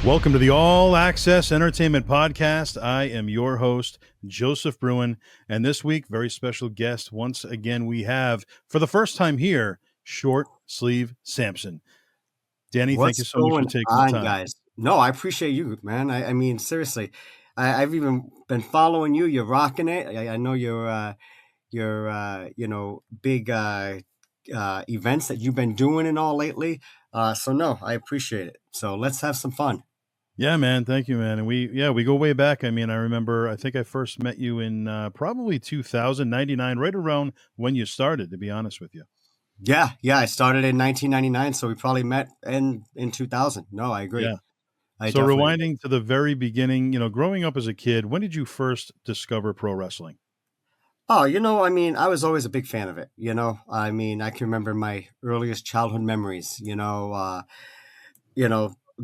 Welcome to the All Access Entertainment Podcast. I am your host, Joseph Bruen, and this week, very special guest. Once again, we have, for the first time here, Short Sleeve Sampson. Danny, thank you What's so much for going taking the on, time. guys? No, I appreciate you, man. I mean, seriously, I've even been following you. You're rocking it. I know your big events that you've been doing and all lately. So no, I appreciate it. So let's have some fun. Yeah, man. Thank you, man. And we go way back. I mean, I think I first met you in probably 2099, right around when you started, to be honest with you. Yeah. I started in 1999, so we probably met in 2000. No, I agree. Yeah. I So definitely. rewinding to the very beginning, growing up as a kid, when did you first discover pro wrestling? Oh, I mean, I was always a big fan of it. I mean, I can remember my earliest childhood memories.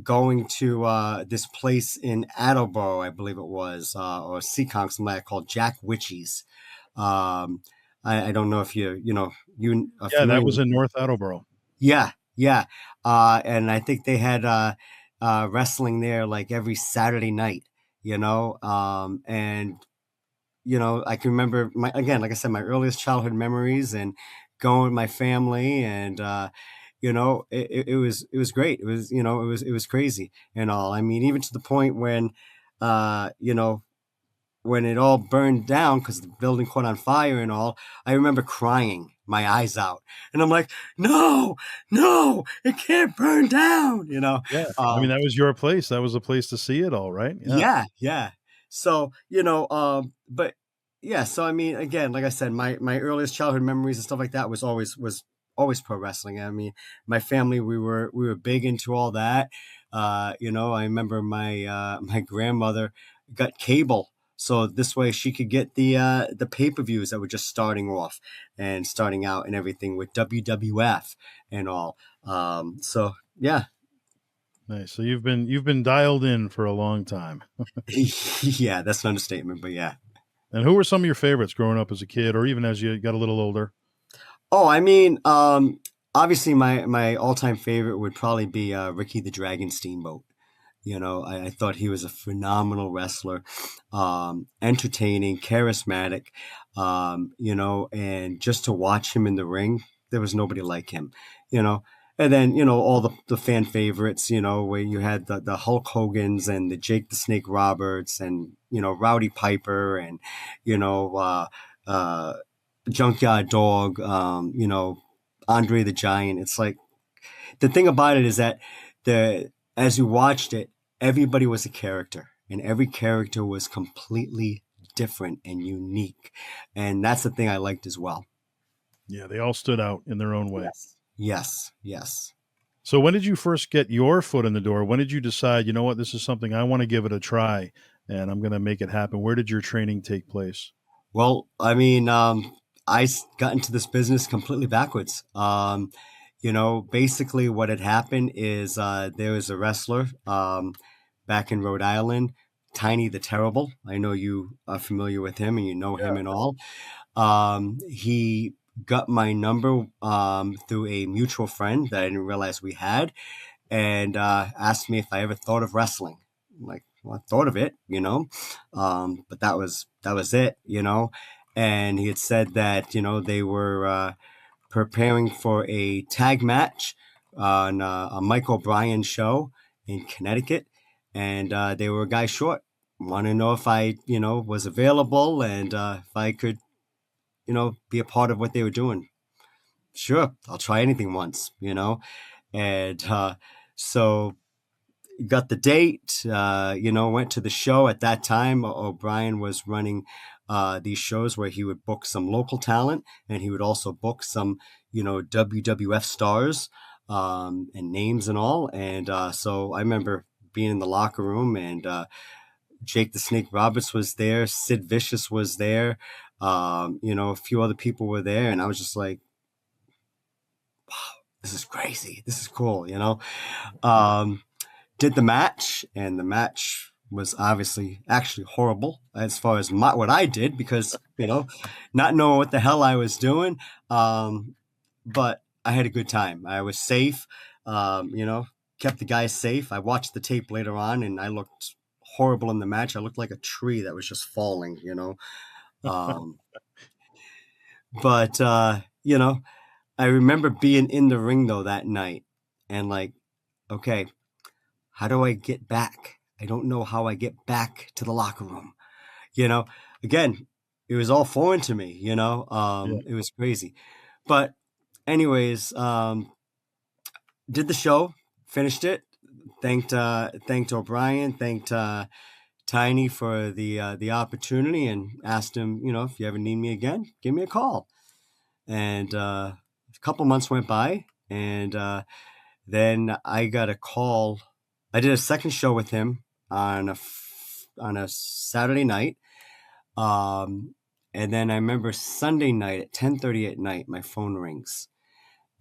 Going to this place in Attleboro, I believe it was, or Seekonk, something like that, called Jack Witchy's. Um, I don't know if you are Yeah, that familiar was with. in North Attleboro. Yeah. And I think they had wrestling there like every Saturday night. And I can remember like I said, my earliest childhood memories and going with my family and it was great. It was crazy and all. I mean, even to the point when uh you know when it all burned down because the building caught on fire and all, I remember crying my eyes out, and I'm like, no, it can't burn down. Yeah. I mean, that was your place. That was the place to see it all, right? Yeah. Yeah. So, but yeah, so I mean, again, like I said, my earliest childhood memories and stuff like that was always pro wrestling. I mean, my family, we were big into all that. I remember my grandmother got cable. So this way she could get the pay-per-views that were just starting off and starting out and everything with WWF and all. So yeah. Nice. So you've been dialed in for a long time. Yeah, that's an understatement, but yeah. And who were some of your favorites growing up as a kid, or even as you got a little older? Oh, I mean, obviously my all-time favorite would probably be Ricky the Dragon Steamboat. I thought he was a phenomenal wrestler, entertaining, charismatic, and just to watch him in the ring, there was nobody like him, you know. And then, all the fan favorites, where you had the Hulk Hogan's and the Jake the Snake Roberts and, Rowdy Piper and, you know, uh, uh, Junkyard Dog, Andre the Giant. It's like the thing about it is that as you watched it, everybody was a character, and every character was completely different and unique, and that's the thing I liked as well. Yeah, they all stood out in their own way. Yes. So when did you first get your foot in the door? When did you decide, you know what, this is something I want to give it a try and I'm going to make it happen? Where did your training take place? Well, I mean, got into this business completely backwards. Basically what had happened is there was a wrestler back in Rhode Island, Tiny the Terrible. I know you are familiar with him and you know him and all. He got my number through a mutual friend that I didn't realize we had, and asked me if I ever thought of wrestling. I'm like, well, I thought of it, but that was it, And he had said that they were preparing for a tag match on a Mike O'Brien show in Connecticut, and they were a guy short. Want to know if I, was available and if I could, be a part of what they were doing. Sure, I'll try anything once, and so got the date. Went to the show at that time. O'Brien was running these shows where he would book some local talent, and he would also book some, WWF stars and names and all. And so I remember being in the locker room, and Jake the Snake Roberts was there, Sid Vicious was there, a few other people were there, and I was just like, this is crazy. This is cool, you know. Um, did the match, and the match was obviously actually horrible as far as what I did because, not knowing what the hell I was doing. But I had a good time. I was safe, kept the guys safe. I watched the tape later on, and I looked horrible in the match. I looked like a tree that was just falling. Um, but I remember being in the ring though that night and like, okay, how do I get back? I don't know how I get back to the locker room. You know, again, it was all foreign to me. It was crazy. But anyways, did the show, finished it, thanked O'Brien, thanked Tiny for the opportunity, and asked him, if you ever need me again, give me a call. And a couple months went by, and then I got a call. I did a second show with him on a Saturday night, and then I remember Sunday night at 10:30 at night, my phone rings,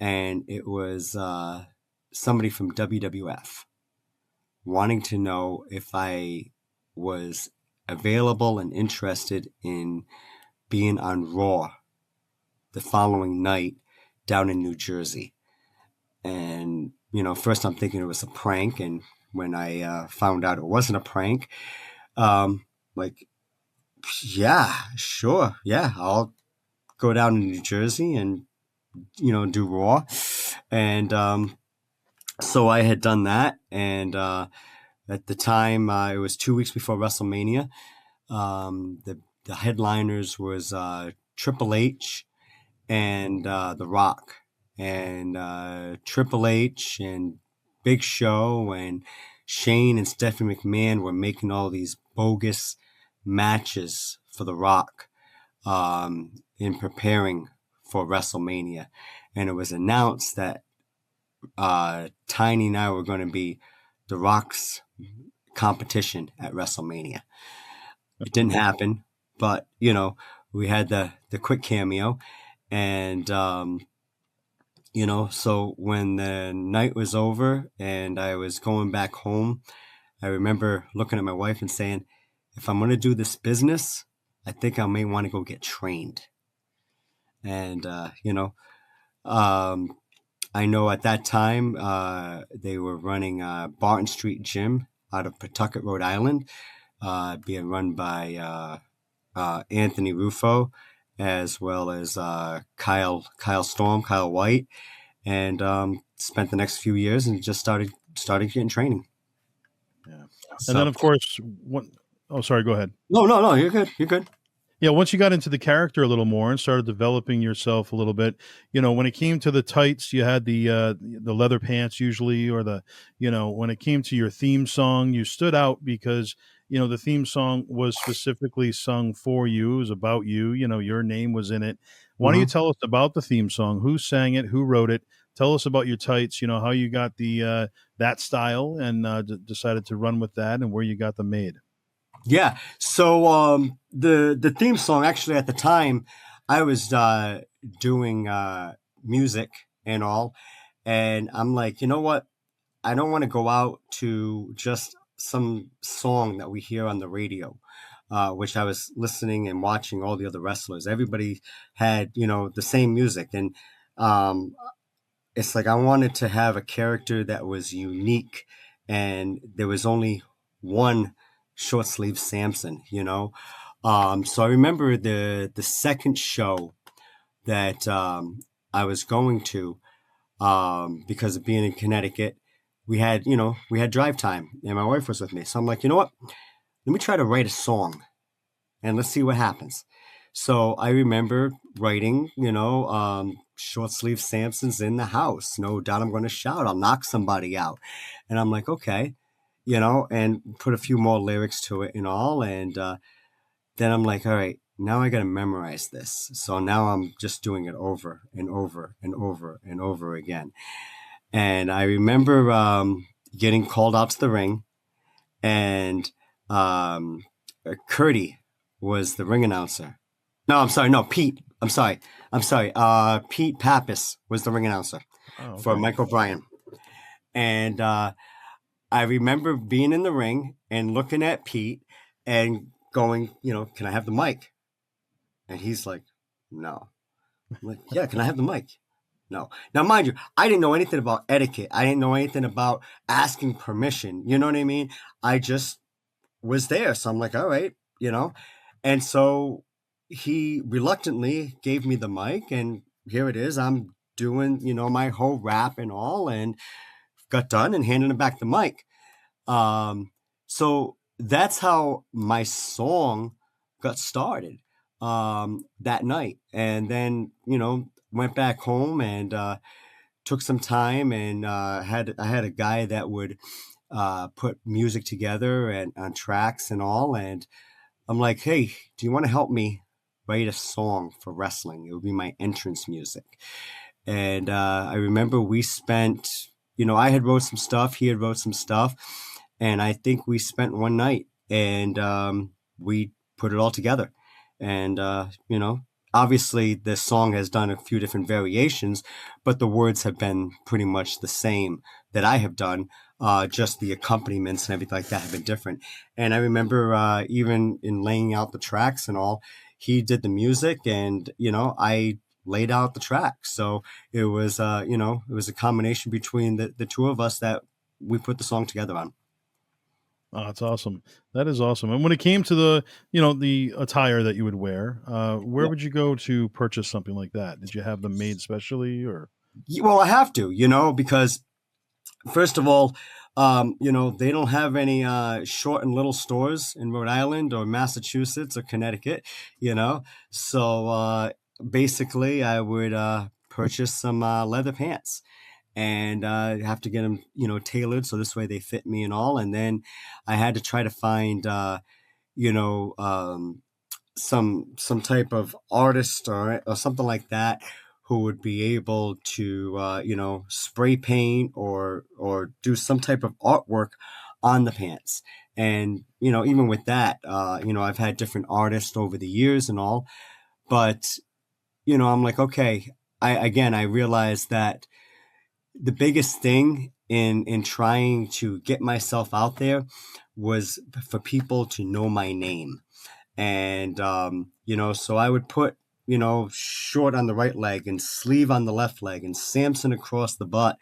and it was somebody from WWF wanting to know if I was available and interested in being on Raw the following night down in New Jersey. And, first I'm thinking it was a prank. And when I found out it wasn't a prank, like, yeah, sure. Yeah, I'll go down to New Jersey and, do Raw. And so I had done that. And at the time, it was 2 weeks before WrestleMania. The headliners was Triple H and The Rock. And Triple H and Big Show and Shane and Stephanie McMahon were making all these bogus matches for The Rock in preparing for WrestleMania. And it was announced that Tiny and I were going to be The Rock's competition at WrestleMania. It didn't happen, but, we had the quick cameo. And, so when the night was over and I was going back home, I remember looking at my wife and saying, if I'm going to do this business, I think I may want to go get trained. And, I know at that time they were running Barton Street Gym out of Pawtucket, Rhode Island, being run by Anthony Ruffo, as well as Kyle White, and spent the next few years and just started getting training. Yeah, and then of course, oh, sorry, go ahead. No, you're good. Yeah, once you got into the character a little more and started developing yourself a little bit, when it came to the tights, you had the leather pants usually, or when it came to your theme song, you stood out because the theme song was specifically sung for you. It was about you. Your name was in it. Why don't you tell us about the theme song? Who sang it? Who wrote it? Tell us about your tights. How you got the that style and decided to run with that, and where you got them made. Yeah. So the theme song, actually at the time, I was doing music and all, and I'm like, you know what? I don't want to go out to just some song that we hear on the radio, which I was listening and watching all the other wrestlers. Everybody had, the same music. And it's like I wanted to have a character that was unique, and there was only one short sleeve Sampson, So I remember the second show that I was going to, because of being in Connecticut, we had drive time, and my wife was with me. So I'm like, you know what? Let me try to write a song, and let's see what happens. So I remember writing, short sleeve Sampson's in the house. No doubt I'm going to shout. I'll knock somebody out. And I'm like, okay, and put a few more lyrics to it and all. And then I'm like, all right, now I got to memorize this. So now I'm just doing it over and over and over and over again. And I remember getting called out to the ring, and Curdy was the ring announcer. No, I'm sorry. No, Pete. I'm sorry. Pete Pappas was the ring announcer. Oh, for okay. Michael Bryan. And I remember being in the ring and looking at Pete and going, can I have the mic? And he's like, no. I'm like, yeah, can I have the mic? No. Now, mind you, I didn't know anything about etiquette. I didn't know anything about asking permission. You know what I mean? I just was there. So I'm like, all right, you know. And so he reluctantly gave me the mic, and here it is. I'm doing, my whole rap and all, and got done and handing him back the mic. So that's how my song got started that night. And then, went back home and took some time and I had a guy that would put music together and on tracks and all. And I'm like, hey, do you want to help me write a song for wrestling? It would be my entrance music. And I remember we spent, I had wrote some stuff, he had wrote some stuff, and I think we spent one night and we put it all together. And, obviously the song has done a few different variations, but the words have been pretty much the same that I have done. Just the accompaniments and everything like that have been different. And I remember even in laying out the tracks and all, he did the music and, I laid out the tracks. So it was, it was a combination between the two of us that we put the song together on. Oh, that's awesome. That is awesome. And when it came to the attire that you would wear, where Yeah. would you go to purchase something like that? Did you have them made specially or? Well, I have to, because first of all, they don't have any short and little stores in Rhode Island or Massachusetts or Connecticut, So basically, I would purchase some leather pants and have to get them, tailored so this way they fit me and all. And then I had to try to find, you know, um, some type of artist or something like that who would be able to spray paint or do some type of artwork on the pants. And even with that, I've had different artists over the years and all, but I'm like, okay, I realized that the biggest thing in trying to get myself out there was for people to know my name. And so I would put short on the right leg and sleeve on the left leg and Sampson across the butt.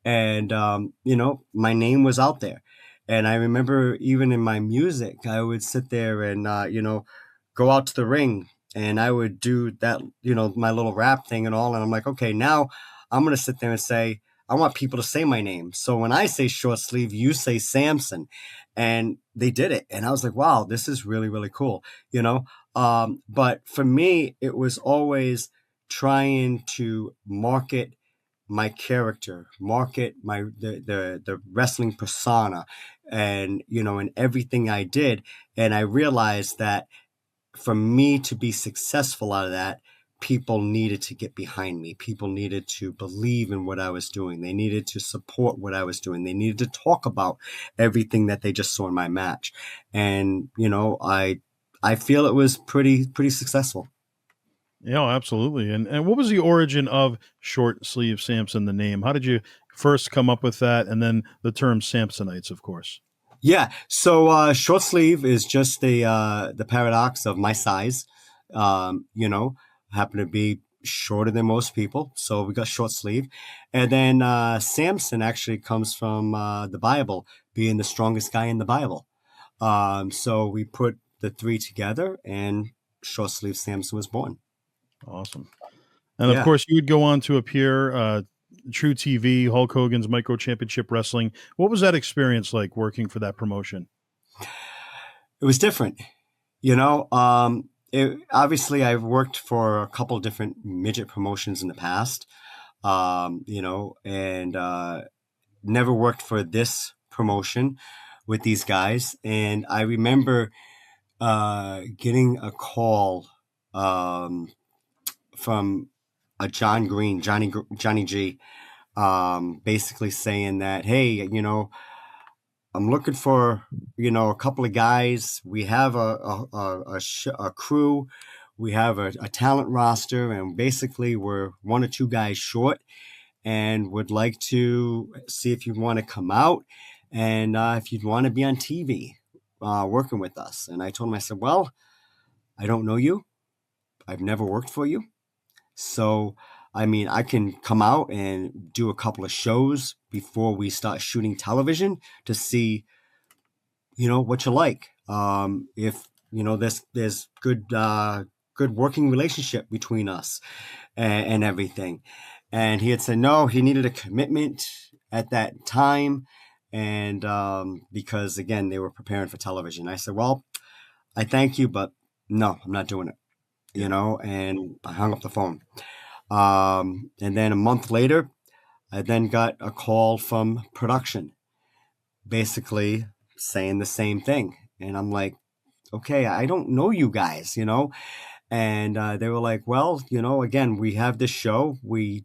And my name was out there. And I remember even in my music, I would sit there and go out to the ring and I would do that, my little rap thing and all. And I'm like, okay, now I'm going to sit there and say, I want people to say my name. So when I say short sleeve, you say Sampson. And they did it. And I was like, wow, this is really, really cool, But for me, it was always trying to market my character, market the wrestling persona and, and everything I did. And I realized that for me to be successful out of that, people needed to get behind me. People needed to believe in what I was doing. They needed to support what I was doing. They needed to talk about everything that they just saw in my match. And, I feel it was pretty successful. Yeah, absolutely. And what was the origin of short sleeve Samson, the name? How did you first come up with that? And then the term Samsonites, of course. Yeah. So short sleeve is just the paradox of my size. Happen to be shorter than most people, so we got short sleeve. And then Samson actually comes from the Bible, being the strongest guy in the Bible. So we put the three together, and short sleeve Samson was born. Awesome. And of Yeah. course, you would go on to appear True TV, Hulk Hogan's Micro Championship Wrestling. What was that experience like working for that promotion? It was different. Obviously, I've worked for a couple different midget promotions in the past, and never worked for this promotion with these guys. And I remember getting a call from a Johnny G, basically saying that, hey, I'm looking for, a couple of guys. We have a crew. We have a talent roster, and basically we're one or two guys short. and would like to see if you want to come out and if you'd want to be on TV working with us. And I told him, I said, well, I don't know you. I've never worked for you. So, I mean, I can come out and do a couple of shows before we start shooting television to see, what you like. If, there's good working relationship between us and everything. And he had said, no, he needed a commitment at that time. And because, again, they were preparing for television. I said, well, I thank you, but no, I'm not doing it, and I hung up the phone. And then a month later, I then got a call from production, basically saying the same thing. And I'm like, okay, I don't know you guys, And they were like, well, again, we have this show. We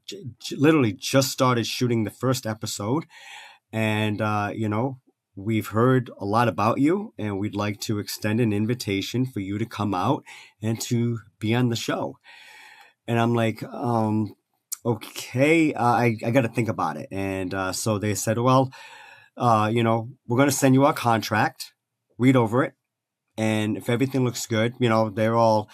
literally just started shooting the first episode. And, we've heard a lot about you, and we'd like to extend an invitation for you to come out and to be on the show. And I'm like, okay, I got to think about it. And so they said, well, we're going to send you our contract, read over it. And if everything looks good, they're all,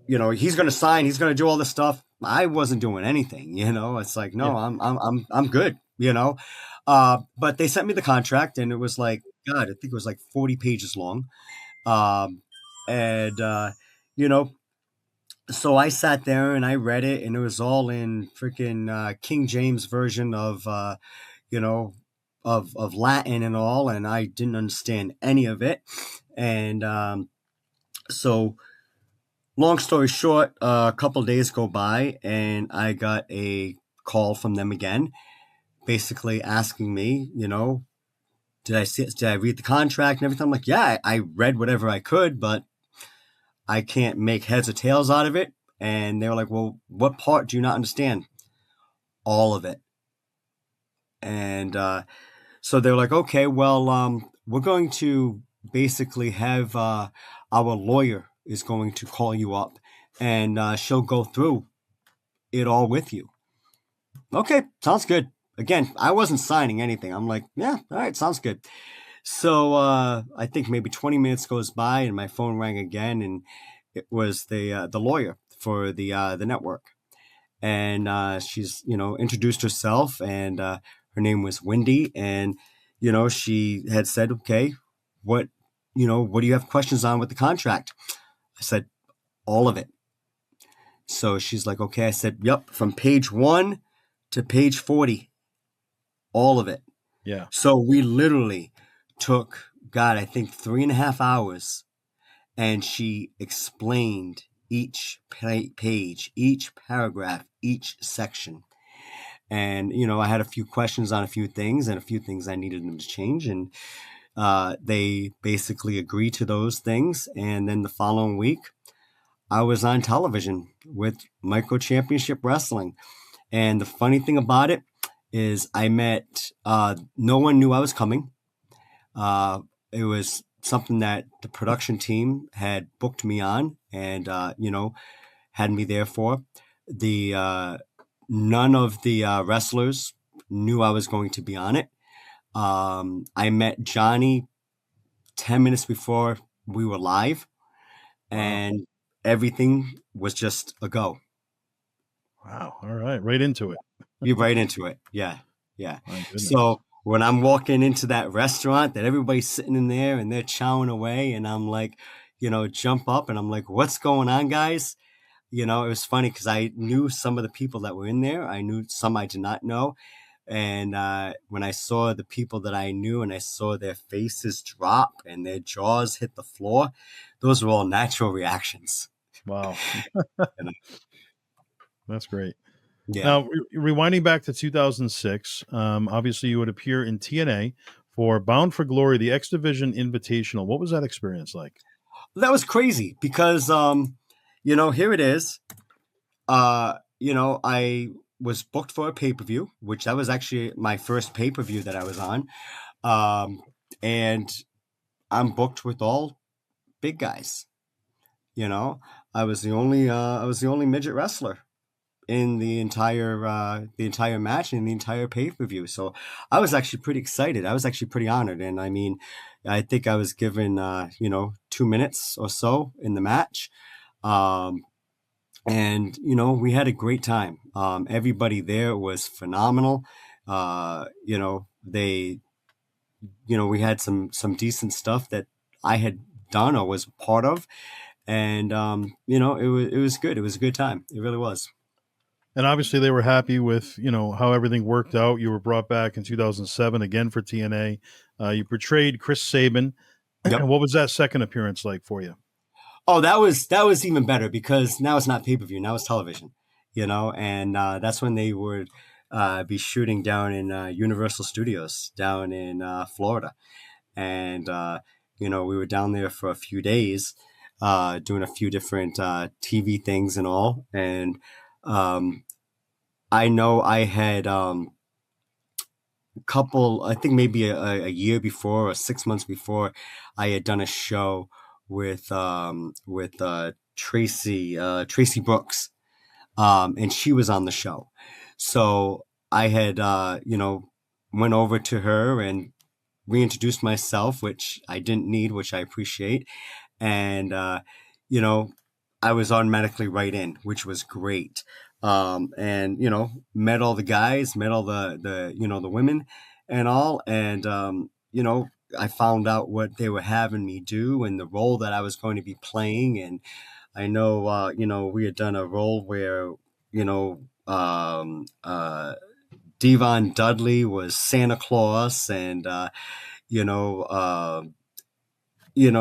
he's going to sign, he's going to do all this stuff. I wasn't doing anything, it's like, no, I'm good, but they sent me the contract, and it was like, God, I think it was like 40 pages long. And, so I sat there and I read it, and it was all in freaking King James version of, of Latin and all, and I didn't understand any of it. And so, long story short, a couple of days go by, and I got a call from them again, basically asking me, did I read the contract and everything? I'm like, yeah, I read whatever I could, but I can't make heads or tails out of it. And they were like, well, what part do you not understand? All of it. And so they were like, okay, well, we're going to basically have our lawyer is going to call you up, and she'll go through it all with you. Okay, sounds good. Again, I wasn't signing anything. I'm like, yeah, all right, sounds good. So I think maybe 20 minutes goes by, and my phone rang again, and it was the lawyer for the network. And she's, introduced herself, and her name was Wendy. And, she had said, okay, what do you have questions on with the contract? I said, all of it. So she's like, okay. I said, yep, from page 1 to page 40, all of it. Yeah. So we literally took, God, I think 3.5 hours, and she explained each page, each paragraph, each section. And, I had a few questions on a few things, and a few things I needed them to change. And they basically agreed to those things. And then the following week, I was on television with Micro Championship Wrestling. And the funny thing about it is I met, no one knew I was coming. It was something that the production team had booked me on, and, had me there for. None of the wrestlers knew I was going to be on it. I met Johnny 10 minutes before we were live, and everything was just a go. Wow. All right. Right into it. You're right into it. Yeah. Yeah. My goodness. So when I'm walking into that restaurant that everybody's sitting in there and they're chowing away, and I'm like, jump up, and I'm like, what's going on, guys? It was funny because I knew some of the people that were in there. I knew some I did not know. And when I saw the people that I knew, and I saw their faces drop and their jaws hit the floor, those were all natural reactions. Wow. That's great. Yeah. Now, rewinding back to 2006, obviously you would appear in TNA for Bound for Glory, the X Division Invitational. What was that experience like? That was crazy because, here it is. I was booked for a pay-per-view, which that was actually my first pay-per-view that I was on. And I'm booked with all big guys. I was the only midget wrestler in the entire match and the entire pay-per-view. So I was actually pretty excited. I was actually pretty honored. And I mean, I think I was given 2 minutes or so in the match. Um, and we had a great time. Everybody there was phenomenal. They we had some decent stuff that I had done or was part of, and it was good. It was a good time. It really was. And obviously, they were happy with how everything worked out. You were brought back in 2007 again for TNA. You portrayed Chris Sabin. Yep. What was that second appearance like for you? Oh, that was even better because now it's not pay per view. Now it's television. And that's when they would be shooting down in Universal Studios down in Florida, and we were down there for a few days, doing a few different TV things and all. And um, I know I had couple, I think maybe a year before or 6 months before, I had done a show with Tracy Brooks, and she was on the show. So I had went over to her and reintroduced myself, which I didn't need, which I appreciate, and you know I was automatically right in, which was great. And met all the guys, met all the women and all, and I found out what they were having me do and the role that I was going to be playing. And I know we had done a role where you know Devon Dudley was Santa Claus, and you know uh,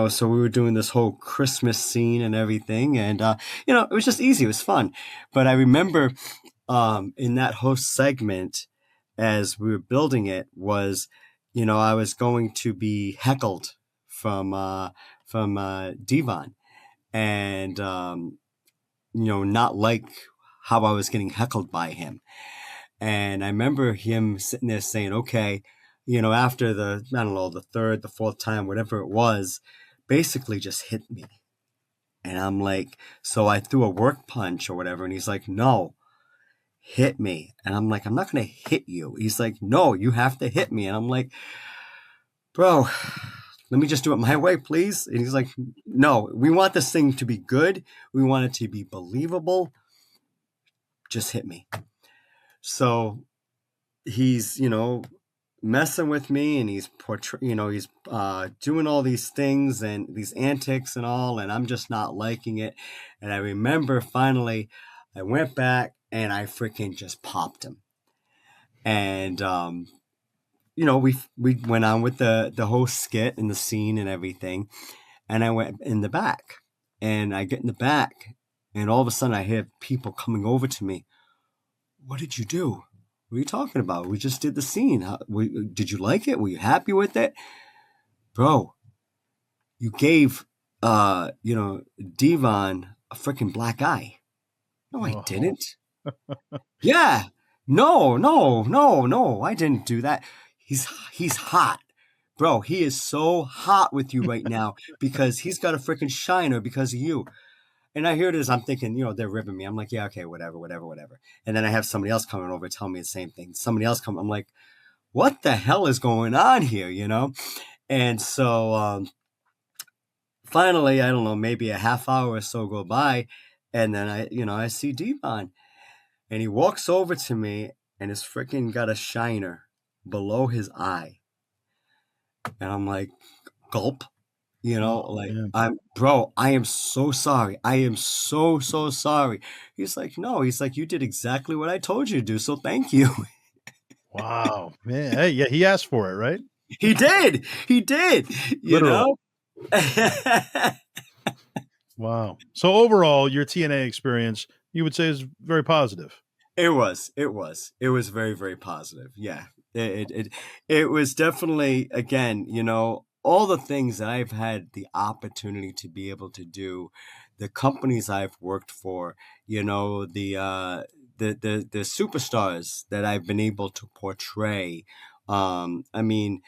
so we were doing this whole Christmas scene and everything, and it was just easy. It was fun. But I remember in that host segment, as we were building it, was I was going to be heckled from Devon, and not like how I was getting heckled by him. And I remember him sitting there saying, okay, after I don't know, the third, the fourth time, whatever it was, basically just hit me. And I'm like, so I threw a work punch or whatever. And he's like, no, hit me. And I'm like, I'm not going to hit you. He's like, no, you have to hit me. And I'm like, bro, let me just do it my way, please. And he's like, no, we want this thing to be good. We want it to be believable. Just hit me. So he's, messing with me, and he's he's doing all these things and these antics and all, and I'm just not liking it. And I remember finally I went back and I freaking just popped him. And we went on with the whole skit and the scene and everything. And I went in the back, and I get in the back, and all of a sudden I hear people coming over to me. What did you do? What are you talking about? We just did the scene. Did you like it? Were you happy with it? Bro, you gave, Devon a freaking black eye. No, I didn't. Yeah. No, I didn't do that. He's hot. Bro, he is so hot with you right now because he's got a freaking shiner because of you. And I hear this, I'm thinking, they're ripping me. I'm like, yeah, okay, whatever. And then I have somebody else coming over telling me the same thing. Somebody else I'm like, what the hell is going on here, And so finally, I don't know, maybe a half hour or so go by, and then I see Devon, and he walks over to me, and he's freaking got a shiner below his eye. And I'm like, gulp. I am so sorry. I am so sorry. He's like, no, you did exactly what I told you to do. So thank you. Wow, man. Hey, yeah, he asked for it, right? He did. Literally. Wow. So overall, your TNA experience, you would say, is very positive. It was very, very positive. Yeah. It was definitely, again, all the things that I've had the opportunity to be able to do, the companies I've worked for, the superstars that I've been able to portray. I mean,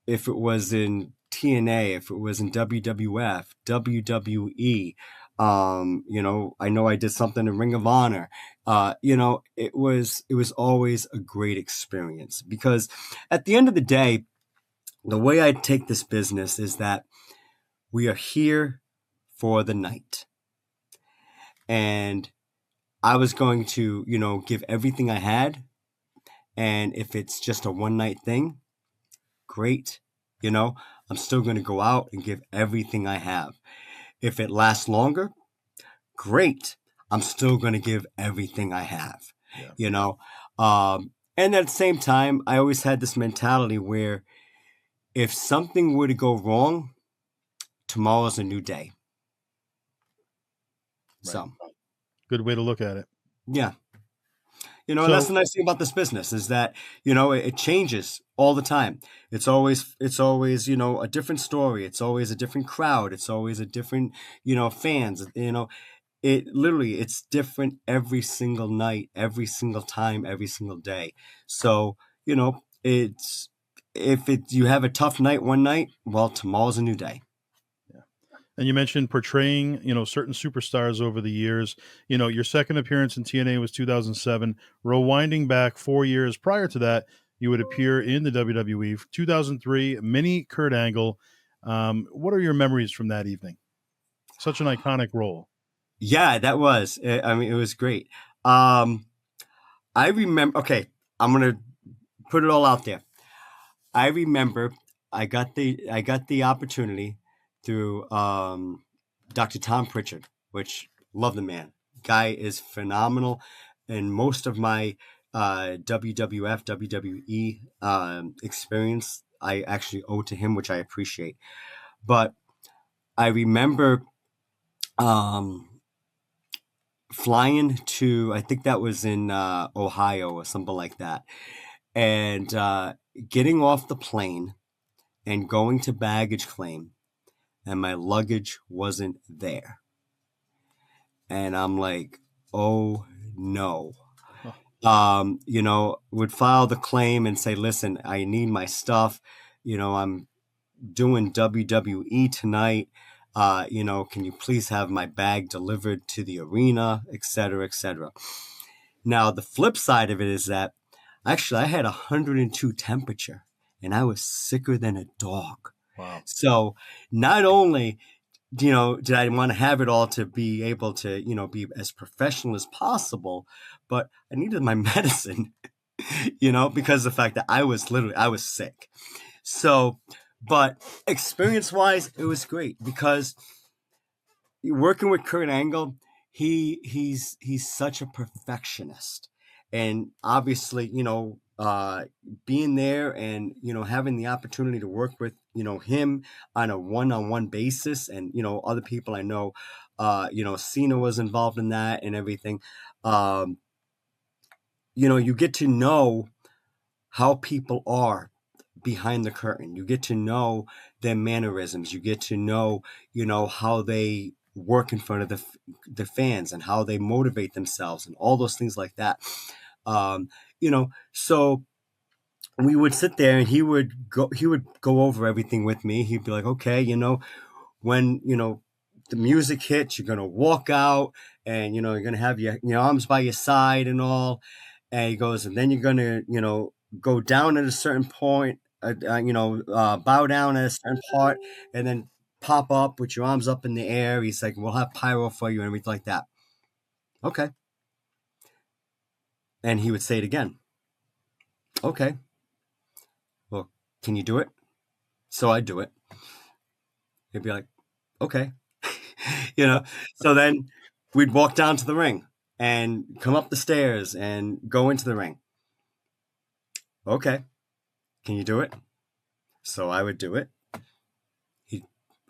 if it was in TNA, if it was in WWF, WWE, I know I did something in Ring of Honor. it was always a great experience because at the end of the day, the way I take this business is that we are here for the night. And I was going to, give everything I had. And if it's just a one night thing, great. I'm still going to go out and give everything I have. If it lasts longer, great. I'm still going to give everything I have. Yeah. And at the same time, I always had this mentality where if something were to go wrong, tomorrow's a new day. Right. So, Good way to look at it. yeah. And that's the nice thing about this business is that, it changes all the time. It's always, a different story. It's always a different crowd. It's always a different, fans, it's different every single night, every single time, every single day. So, you have a tough night one night, well, tomorrow's a new day. And you mentioned portraying, certain superstars over the years. Your second appearance in TNA was 2007. Rewinding back 4 years prior to that, you would appear in the WWE. 2003, mini Kurt Angle. What are your memories from that evening? Such an iconic role. Yeah, that was. I mean, it was great. I remember. Okay, I'm gonna put it all out there. I remember I got the opportunity through Dr. Tom Pritchard, which love the man. Guy is phenomenal, and most of my WWF WWE experience I actually owe to him, which I appreciate. But I remember flying to, I think that was in Ohio or something like that, and getting off the plane and going to baggage claim, and my luggage wasn't there. And I'm like, oh no. Would file the claim and say, listen, I need my stuff. I'm doing WWE tonight. Can you please have my bag delivered to the arena, et cetera, et cetera. Now, the flip side of it is that actually I had 102 temperature and I was sicker than a dog. Wow. So not only, did I want to have it all to be able to, be as professional as possible, but I needed my medicine, because of the fact that I was sick. So, but experience-wise, it was great because working with Kurt Angle, he's such a perfectionist, and obviously, being there and having the opportunity to work with him on a one-on-one basis, and other people I know, Cena was involved in that and everything. You get to know how people are behind the curtain. You get to know their mannerisms. You get to know, how they work in front of the fans and how they motivate themselves and all those things like that. So we would sit there and he would go over everything with me. He'd be like, okay, when, the music hits, you're going to walk out and, you're going to have your arms by your side and all. And he goes, and then you're going to, go down at a certain point, bow down at a certain part, and then pop up with your arms up in the air. He's like, we'll have pyro for you and everything like that. Okay. And he would say it again. Okay. Well, can you do it? So I'd do it. He'd be like, okay. So then we'd walk down to the ring and come up the stairs and go into the ring. Okay. Can you do it? So I would do it.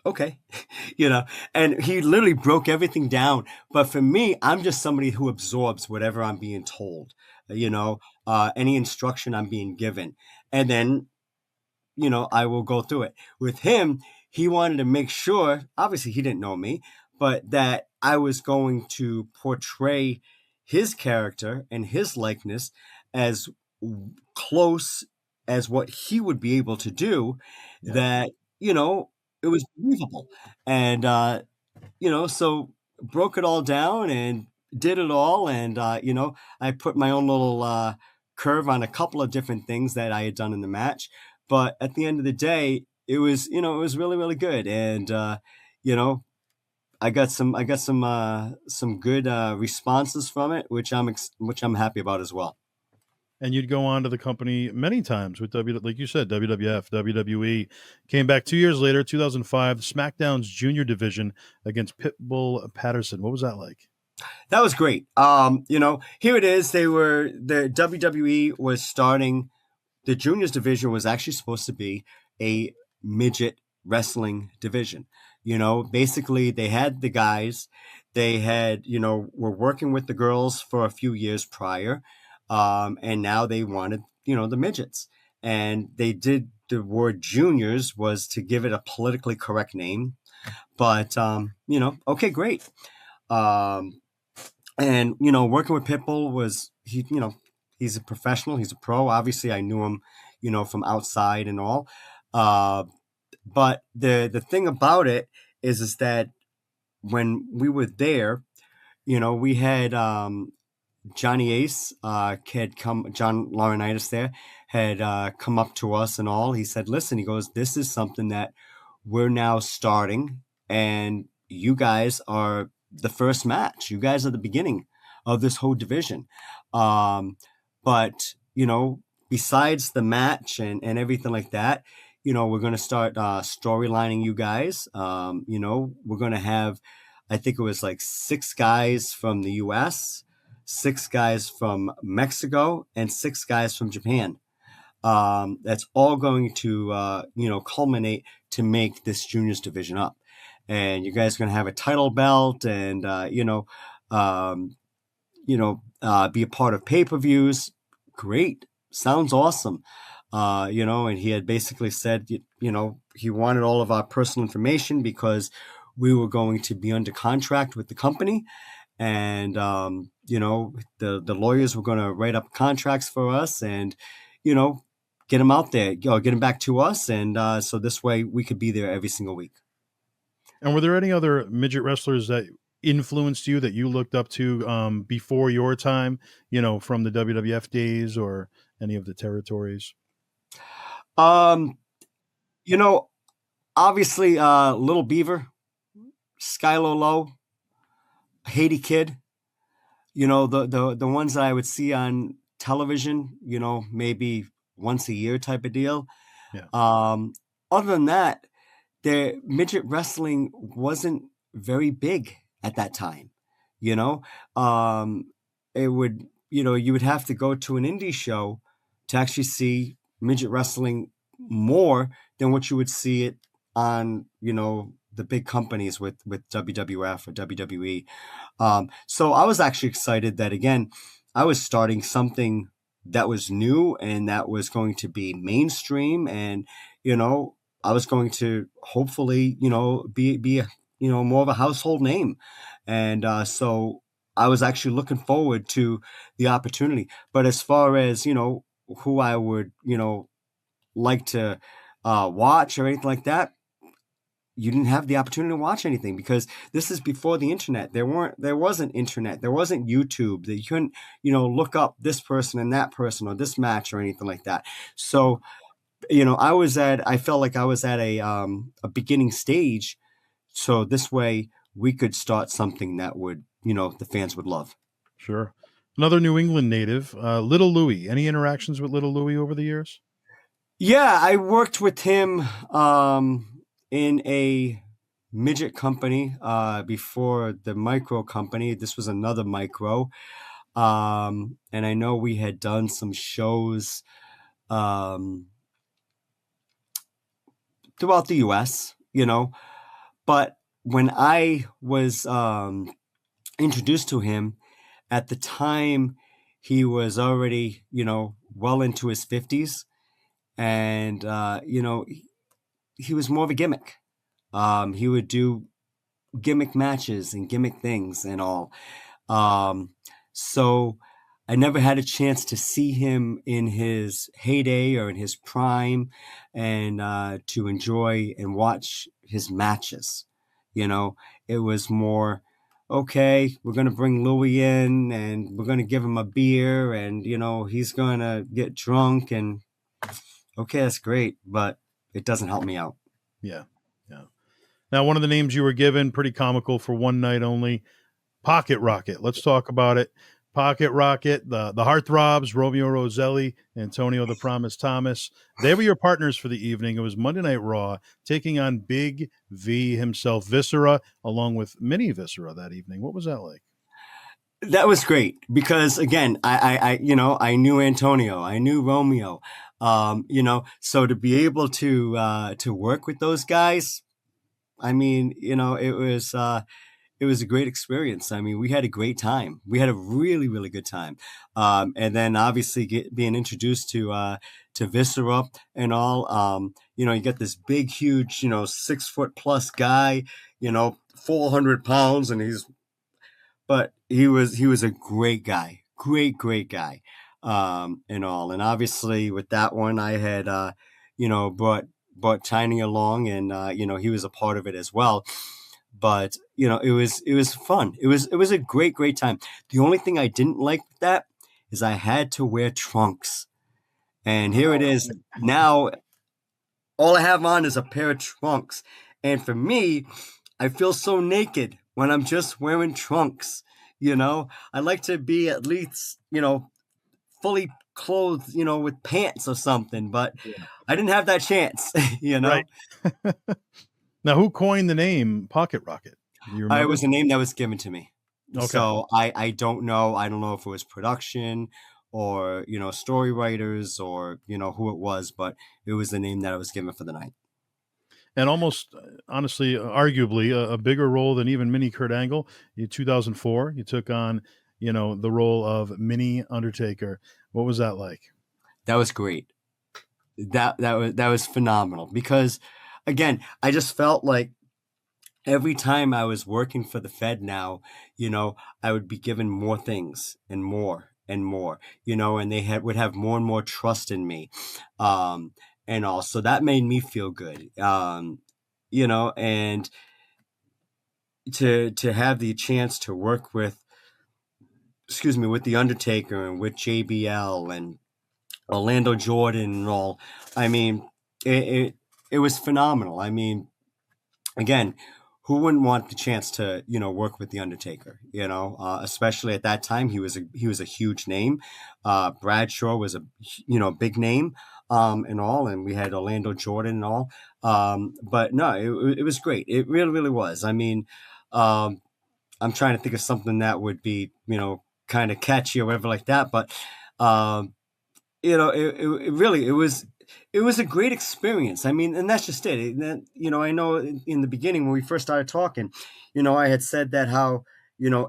Okay. And he literally broke everything down. But for me, I'm just somebody who absorbs whatever I'm being told, any instruction I'm being given. And then, I will go through it. With him, he wanted to make sure, obviously he didn't know me, but that I was going to portray his character and his likeness as close as what he would be able to do, that, it was believable. And, so broke it all down and did it all, and I put my own little curve on a couple of different things that I had done in the match. But at the end of the day, it was really really good, and you know I got some good responses from it, which I'm happy about as well. And you'd go on to the company many times with like you said, WWF, WWE. Came back 2 years later, 2005, SmackDown's junior division against Pitbull Patterson. What was that like? That was great. Here it is. The WWE was starting. The juniors division was actually supposed to be a midget wrestling division. Basically they had the guys, they had, were working with the girls for a few years prior. And now they wanted, the midgets, and they did the word juniors was to give it a politically correct name. But, okay, great. Um, and, working with Pitbull was, he's a professional, he's a pro. Obviously I knew him, from outside and all. Uh, but the thing about it is that when we were there, we had Johnny Ace had come, John Laurinaitis there had come up to us and all. He said, "Listen," he goes, "this is something that we're now starting, and you guys are the first match. You guys are the beginning of this whole division. But besides the match and everything like that, we're going to start storylining you guys. We're going to have, I think it was like 6 guys from the U.S., 6 guys from Mexico, and 6 guys from Japan. That's all going to, culminate to make this juniors division up. And you guys are going to have a title belt, and um, be a part of pay-per-views. Great, sounds awesome. And he had basically said, he wanted all of our personal information because we were going to be under contract with the company, and the lawyers were going to write up contracts for us, and get them out there, get them back to us, and so this way we could be there every single week. And were there any other midget wrestlers that influenced you that you looked up to before your time, from the WWF days or any of the territories? Um, you know, Obviously, Little Beaver, Skylo Low, Haiti Kid. The ones that I would see on television. Maybe once a year type of deal. Yeah. Other than that, the midget wrestling wasn't very big at that time. You know, it would, you would have to go to an indie show to actually see midget wrestling more than what you would see it on, the big companies with WWF or WWE. So I was actually excited that, again, I was starting something that was new and that was going to be mainstream, and I was going to hopefully be a, more of a household name, and so I was actually looking forward to the opportunity. But as far as who I would like to watch or anything like that, you didn't have the opportunity to watch anything because this is before the internet. There wasn't internet. There wasn't YouTube that you couldn't, look up this person and that person or this match or anything like that. So, I felt like I was at a beginning stage. So this way we could start something that would, the fans would love. Sure. Another New England native, Little Louie. Any interactions with Little Louie over the years? Yeah, I worked with him in a midget company before the micro company. This was another micro. And I know we had done some shows throughout the US, but when I was introduced to him at the time, he was already, well into his 50s. And, he was more of a gimmick. He would do gimmick matches and gimmick things and all. So I never had a chance to see him in his heyday or in his prime, and to enjoy and watch his matches. It was more okay, we're gonna bring Louis in, and we're gonna give him a beer, and he's gonna get drunk, and okay, that's great, but it doesn't help me out. Yeah. Yeah. Now, one of the names you were given, pretty comical for one night only, Pocket Rocket. Let's talk about it. Pocket Rocket, the Heartthrobs, Romeo Roselli, Antonio the Promise Thomas. They were your partners for the evening. It was Monday Night Raw, taking on Big V himself, Viscera, along with Mini Viscera that evening. What was that like? That was great because again, I knew Antonio, I knew Romeo, so to be able to work with those guys, I mean, it was a great experience. I mean, we had a great time. We had a really, really good time. And then obviously being introduced to Viscera and all. You get this big, huge, 6 foot plus guy, 400 pounds, and he was a great guy, great guy, and all. And obviously with that one, I had brought Tiny along, and he was a part of it as well. But it was fun. It was a great time. The only thing I didn't like with that is I had to wear trunks, and here it is now. All I have on is a pair of trunks, and for me, I feel so naked when I'm just wearing trunks. I like to be at least fully clothed, with pants or something. But Yeah. I didn't have that chance. Right. Now, who coined the name Pocket Rocket? Do you It remember? was a name that was given to me. Okay. So I don't know. I don't know if it was production or, story writers or, who it was, but it was the name that I was given for the night. And almost, honestly, arguably, a bigger role than even Mini Kurt Angle. In 2004, you took on, the role of Mini Undertaker. What was that like? That was great. That was phenomenal because, again, I just felt like every time I was working for the Fed now, I would be given more things and more and more, and they would have more and more trust in me. And all. So that made me feel good. And to have the chance to work with, with the Undertaker and with JBL and Orlando Jordan and all. I mean, it was phenomenal. I mean, again, who wouldn't want the chance to work with the Undertaker? Especially at that time, he was a huge name. Bradshaw was a big name, and all, and we had Orlando Jordan and all. But no, it was great. It really, really was. I mean, I'm trying to think of something that would be kind of catchy or whatever like that. But it really it was a great experience. I mean, and that's just it. And then, I know in the beginning when we first started talking, I had said that how,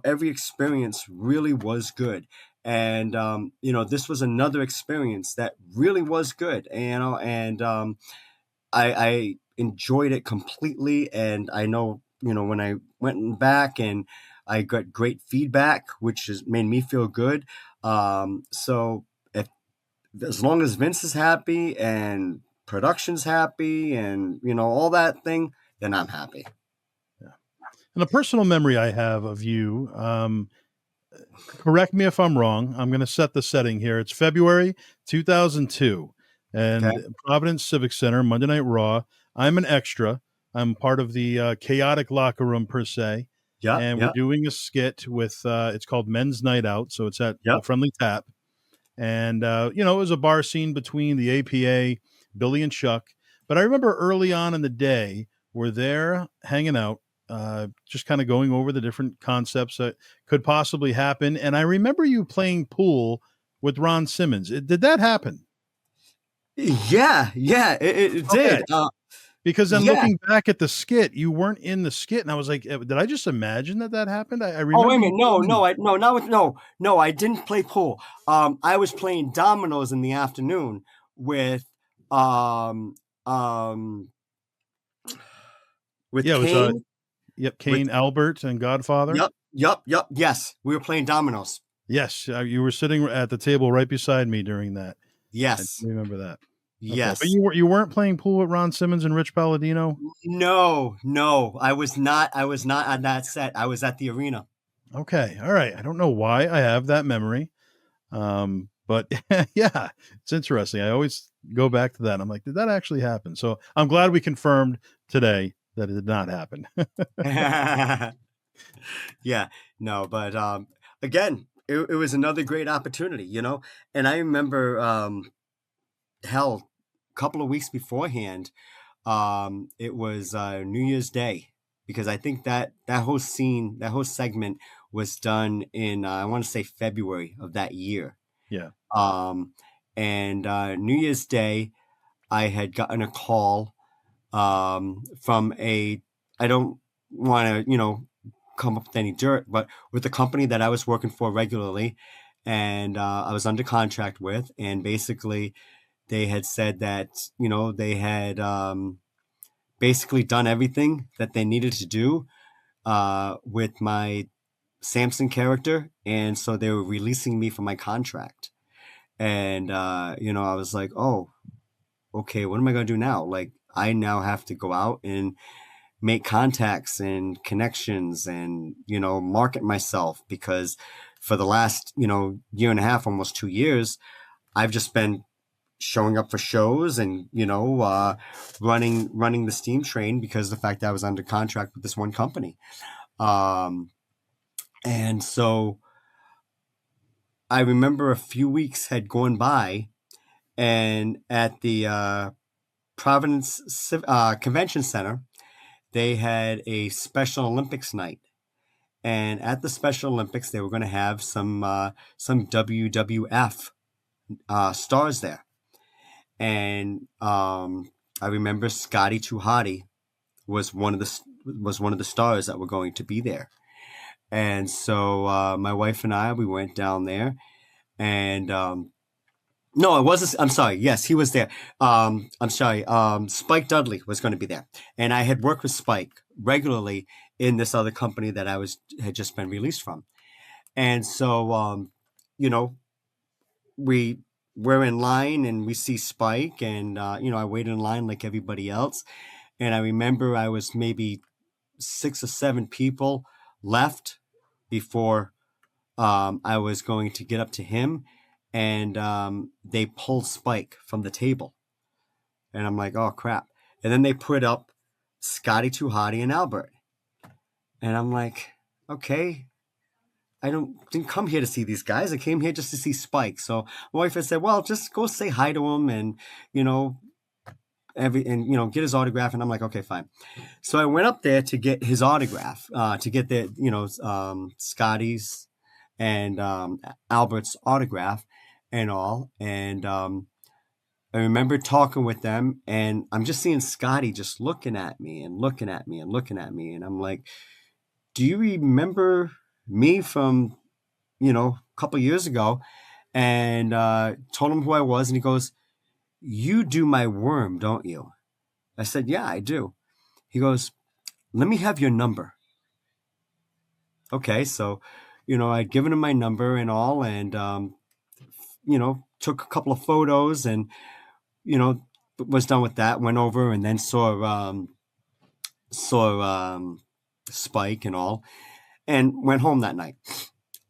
every experience really was good. And, this was another experience that really was good, and I enjoyed it completely. And I know, when I went back and I got great feedback, which has made me feel good. So as long as Vince is happy and production's happy and all that thing, then I'm happy. Yeah. And a personal memory I have of you, correct me if I'm wrong, I'm going to set the setting here. It's February 2002 and Okay. Providence Civic Center, Monday Night Raw. I'm an extra. I'm part of the chaotic locker room per se. Yeah. And Yeah. we're doing a skit with, it's called Men's Night Out. So it's at Yep. the Friendly Tap. And, it was a bar scene between the APA, Billy and Chuck. But I remember early on in the day, we're there hanging out, just kind of going over the different concepts that could possibly happen. And I remember you playing pool with Ron Simmons. Did that happen? Yeah. It did. Because then Yeah. looking back at the skit, you weren't in the skit. And I was like, did I just imagine that happened? I Oh, remember. wait a minute. No, I didn't play pool. I was playing dominoes in the afternoon with Yeah, it was, Kane. Kane, Albert, and Godfather. Yep. Yes, we were playing dominoes. Yes, you were sitting at the table right beside me during that. Yes. I remember that. Okay. Yes. But you weren't playing pool with Ron Simmons and Rich Palladino? No, I was not on that set. I was at the arena. Okay. All right. I don't know why I have that memory. But yeah, it's interesting. I always go back to that. I'm like, did that actually happen? So I'm glad we confirmed today that it did not happen. Yeah, no, but again, it was another great opportunity, you know. And I remember, hell, a couple of weeks beforehand, it was New Year's Day, because I think that whole scene, that whole segment was done in I want to say February of that year. Yeah. Um, and New Year's Day, I had gotten a call from a, I don't want to, come up with any dirt, but with the company that I was working for regularly, and I was under contract with, and basically they had said that, they had basically done everything that they needed to do with my Sampson character, and so they were releasing me from my contract. And I was like, oh, okay, what am I going to do now? Like, I now have to go out and make contacts and connections and, market myself, because for the last, year and a half, almost 2 years, I've just been showing up for shows and, running the steam train, because of the fact that I was under contract with this one company. Um, and so I remember a few weeks had gone by, and at the Providence Convention Center, they had a Special Olympics night. And at the Special Olympics, they were going to have some WWF stars there. And I remember Scotty Too Hottie was one of the stars that were going to be there. And so my wife and I, we went down there, and no, it wasn't. I'm sorry. Yes, he was there. I'm sorry. Spike Dudley was going to be there, and I had worked with Spike regularly in this other company that had just been released from. And so, you know, we were in line, and we see Spike, and I waited in line like everybody else. And I remember I was maybe 6 or 7 people left before I was going to get up to him, and they pulled Spike from the table, and I'm like, oh crap! And then they put up Scotty Too Hottie and Albert, and I'm like, okay, didn't come here to see these guys. I came here just to see Spike. So my wife had said, well, just go say hi to him, and you know get his autograph. And I'm like, okay, fine. So I went up there to get his autograph, to get Scotty's and Albert's autograph and all. And I remember talking with them, and I'm just seeing Scotty just looking at me and looking at me and looking at me. And I'm like, do you remember me from, a couple years ago? And told him who I was. And he goes, you do my worm, don't you? I said, yeah, I do. He goes, let me have your number. Okay, so, I'd given him my number and all, and, took a couple of photos, and, was done with that, went over, and then saw Spike and all, and went home that night.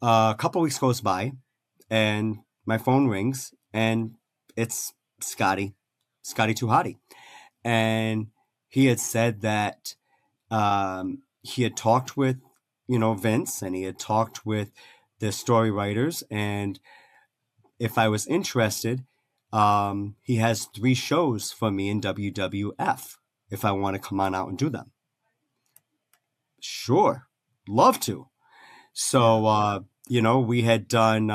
A couple of weeks goes by, and my phone rings, and it's Scotty Too Hottie. And he had said that he had talked with, Vince, and he had talked with the story writers, and if I was interested, he has 3 shows for me in WWF if I want to come on out and do them. Sure, love to. So, we had done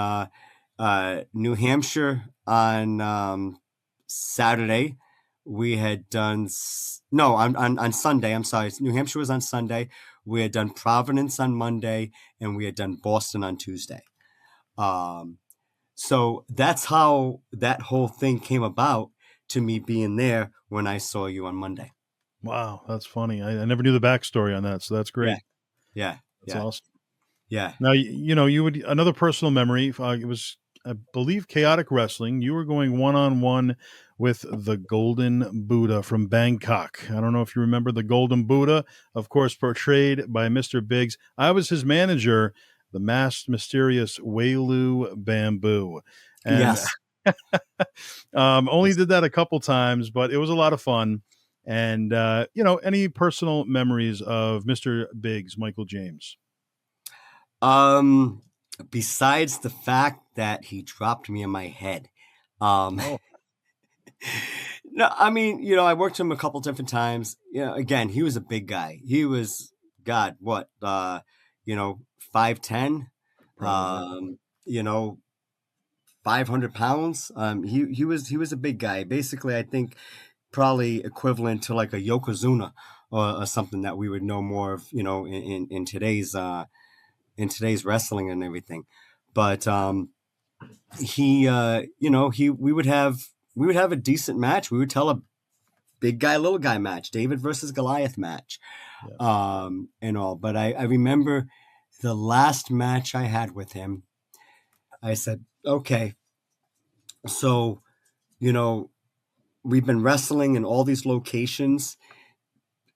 New Hampshire on Saturday. We had done on Sunday. I'm sorry, New Hampshire was on Sunday. We had done Providence on Monday, and we had done Boston on Tuesday. So that's how that whole thing came about, to me being there when I saw you on Monday. Wow, that's funny. I never knew the backstory on that, so that's great. Yeah, That's awesome. yeah. Now, you would another personal memory. It was, I believe, Chaotic Wrestling. You were going one-on-one with the Golden Buddha from Bangkok. I don't know if you remember the Golden Buddha, of course, portrayed by Mr. Biggs. I was his manager the masked, mysterious Wailu Bamboo. And Yes. only did that a couple times, but it was a lot of fun. And, any personal memories of Mr. Biggs, Michael James? Um, Besides the fact that he dropped me on my head. Um, Oh, no, I mean, I worked him a couple different times. Again, he was a big guy. He was, God, what, 5'10", probably. um, you know, 500 pounds. He was a big guy. Basically, I think probably equivalent to like a Yokozuna or something that we would know more of, in today's wrestling and everything. But we would have a decent match. We would tell a big guy, little guy match, David versus Goliath match, Yeah. and all. But I remember the last match I had with him. I said, okay, so you know we've been wrestling in all these locations,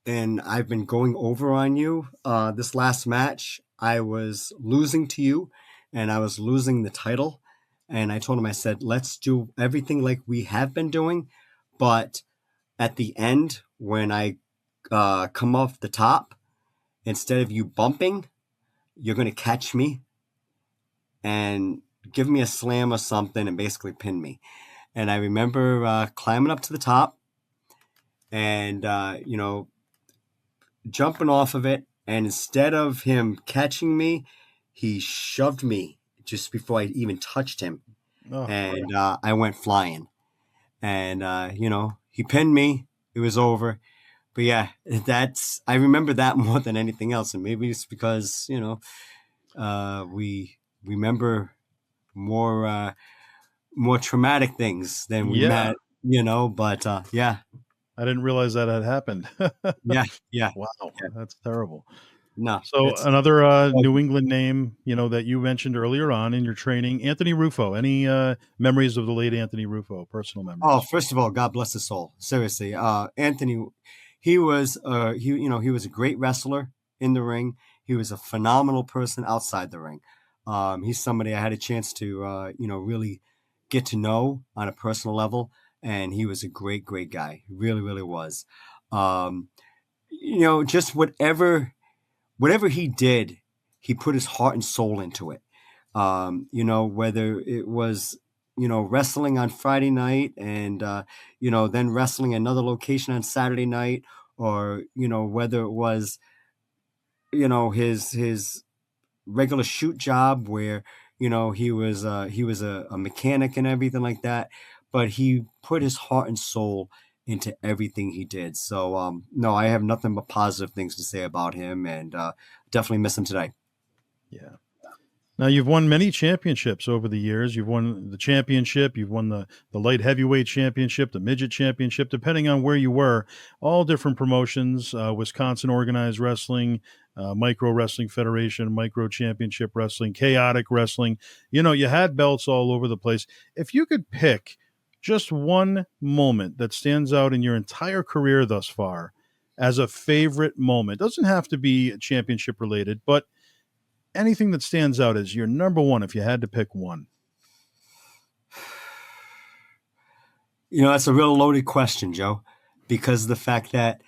and I've been going over on you. This last match, I was losing to you, and I was losing the title. And I told him, I said, let's do everything like we have been doing, but at the end, when I come off the top, instead of you bumping, you're going to catch me and give me a slam or something and basically pin me. And I remember climbing up to the top and, jumping off of it. And instead of him catching me, he shoved me just before I even touched him. Oh, And I went flying. And, he pinned me. It was over. But yeah, I remember that more than anything else. And maybe it's because, we remember more traumatic things than we yeah. met, but yeah, I didn't realize that had happened. yeah, yeah, Wow, yeah. that's terrible. No, So it's another New England name, that you mentioned earlier on in your training, Anthony Rufo. Any memories of the late Anthony Rufo? Personal oh, memories? first of all, God bless his soul. Seriously, Anthony, he was a great wrestler in the ring. He was a phenomenal person outside the ring. He's somebody I had a chance to really get to know on a personal level, and he was a great, great guy. He really, really was. Um, just whatever he did, he put his heart and soul into it. Whether it was, wrestling on Friday night and, then wrestling another location on Saturday night, or, whether it was, his regular shoot job where, he was a mechanic and everything like that. But he put his heart and soul into everything he did. So, no, I have nothing but positive things to say about him, and definitely miss him today. Yeah. Now you've won many championships over the years. You've won the championship, you've won the light heavyweight championship, the midget championship, depending on where you were. All different promotions: Wisconsin Organized Wrestling, Micro Wrestling Federation, Micro Championship Wrestling, Chaotic Wrestling. You had belts all over the place. If you could pick just one moment that stands out in your entire career thus far as a favorite moment, doesn't have to be championship related, but anything that stands out as your number one if you had to pick one? That's a real loaded question, Joe, because of the fact that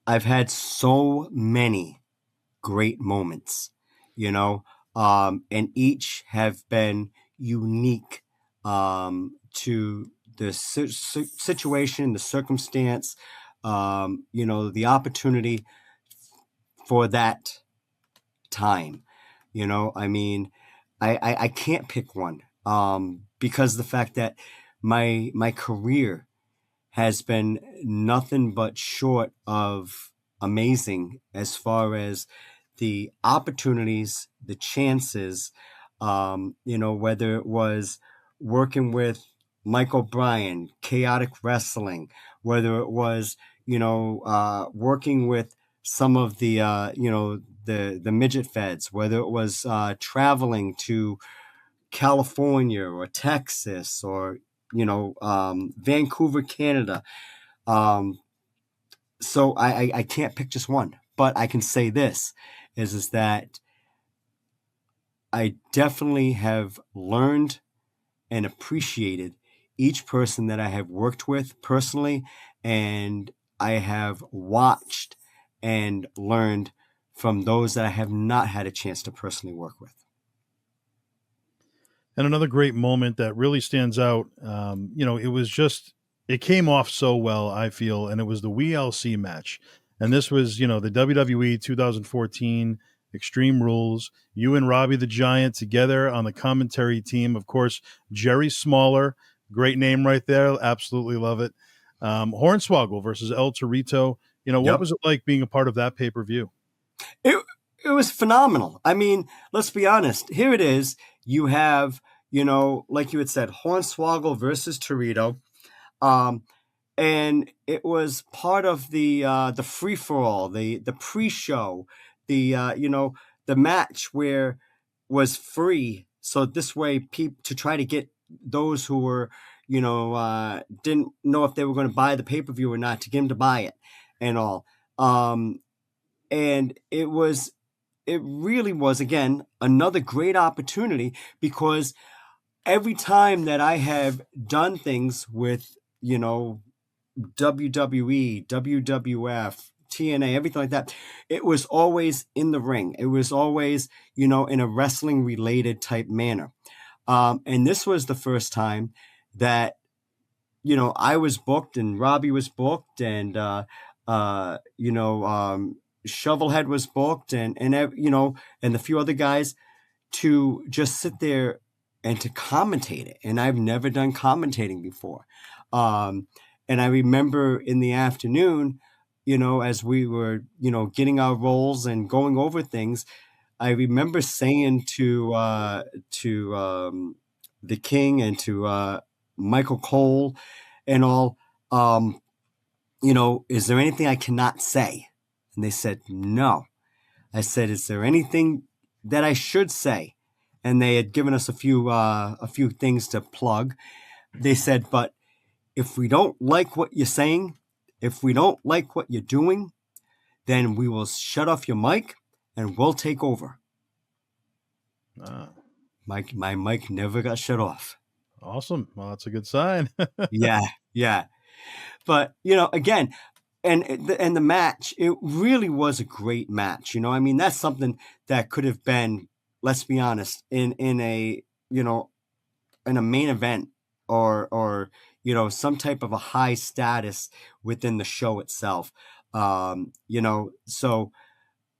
I've had so many great moments, and each have been unique to the situation, the circumstance, the opportunity for that time. I mean, I can't pick one because the fact that my career has been nothing but short of amazing as far as the opportunities, the chances, whether it was working with Michael Bryan, Chaotic Wrestling, whether it was, working with some of the, the midget feds, whether it was traveling to California or Texas or, Vancouver, Canada. Um, so I can't pick just one, but I can say this is that I definitely have learned and appreciated each person that I have worked with personally, and I have watched and learned from those that I have not had a chance to personally work with. And another great moment that really stands out, it was just, it came off so well, I feel, and it was the WLC match. And this was, the WWE 2014 Extreme Rules. You and Robbie the Giant together on the commentary team. Of course, Jerry Smaller, great name right there. Absolutely love it. Hornswoggle versus El Torito. What Yep. was it like being a part of that pay per view? It it was phenomenal. I mean, let's be honest. Here it is. You have, like you had said, Hornswoggle versus Torito. Um, and it was part of the free for all, the pre-show, the match where was free. So this way, to try to get those who were didn't know if they were going to buy the pay-per-view or not, to get them to buy it and all. And it really was, again, another great opportunity, because every time that I have done things with, WWE, WWF, TNA, everything like that, it was always in the ring. It was always, in a wrestling related type manner. And this was the first time that, I was booked and Robbie was booked, and, Shovelhead was booked, and a few other guys, to just sit there and to commentate it. And I've never done commentating before. And I remember in the afternoon, as we were, getting our roles and going over things, I remember saying to the King and to Michael Cole and all, is there anything I cannot say? And they said, no. I said, is there anything that I should say? And they had given us a few things to plug. They said, but if we don't like what you're saying, if we don't like what you're doing, then we will shut off your mic and we'll take over. My mic never got shut off. Awesome. Well, that's a good sign. Yeah. But, again, and the match, it really was a great match. I mean, that's something that could have been, let's be honest, in a main event, or some type of a high status within the show itself. So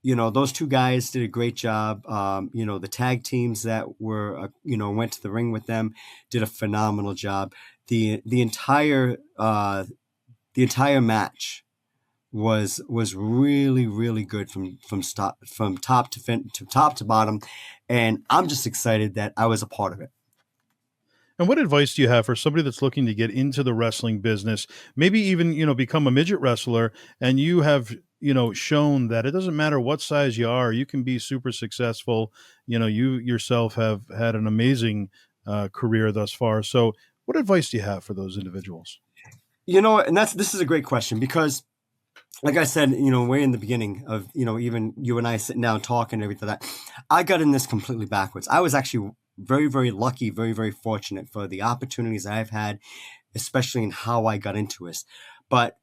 those two guys did a great job. The tag teams that were went to the ring with them did a phenomenal job. The entire match was really, really good from top to bottom, and I'm just excited that I was a part of it. And what advice do you have for somebody that's looking to get into the wrestling business, maybe even, become a midget wrestler, and you have, shown that it doesn't matter what size you are, you can be super successful. You yourself have had an amazing career thus far. So what advice do you have for those individuals? And this is a great question, because like I said, way in the beginning of, even you and I sitting down talking and everything like that, I got in this completely backwards. I was actually very, very lucky, very, very fortunate for the opportunities I've had, especially in how I got into this. But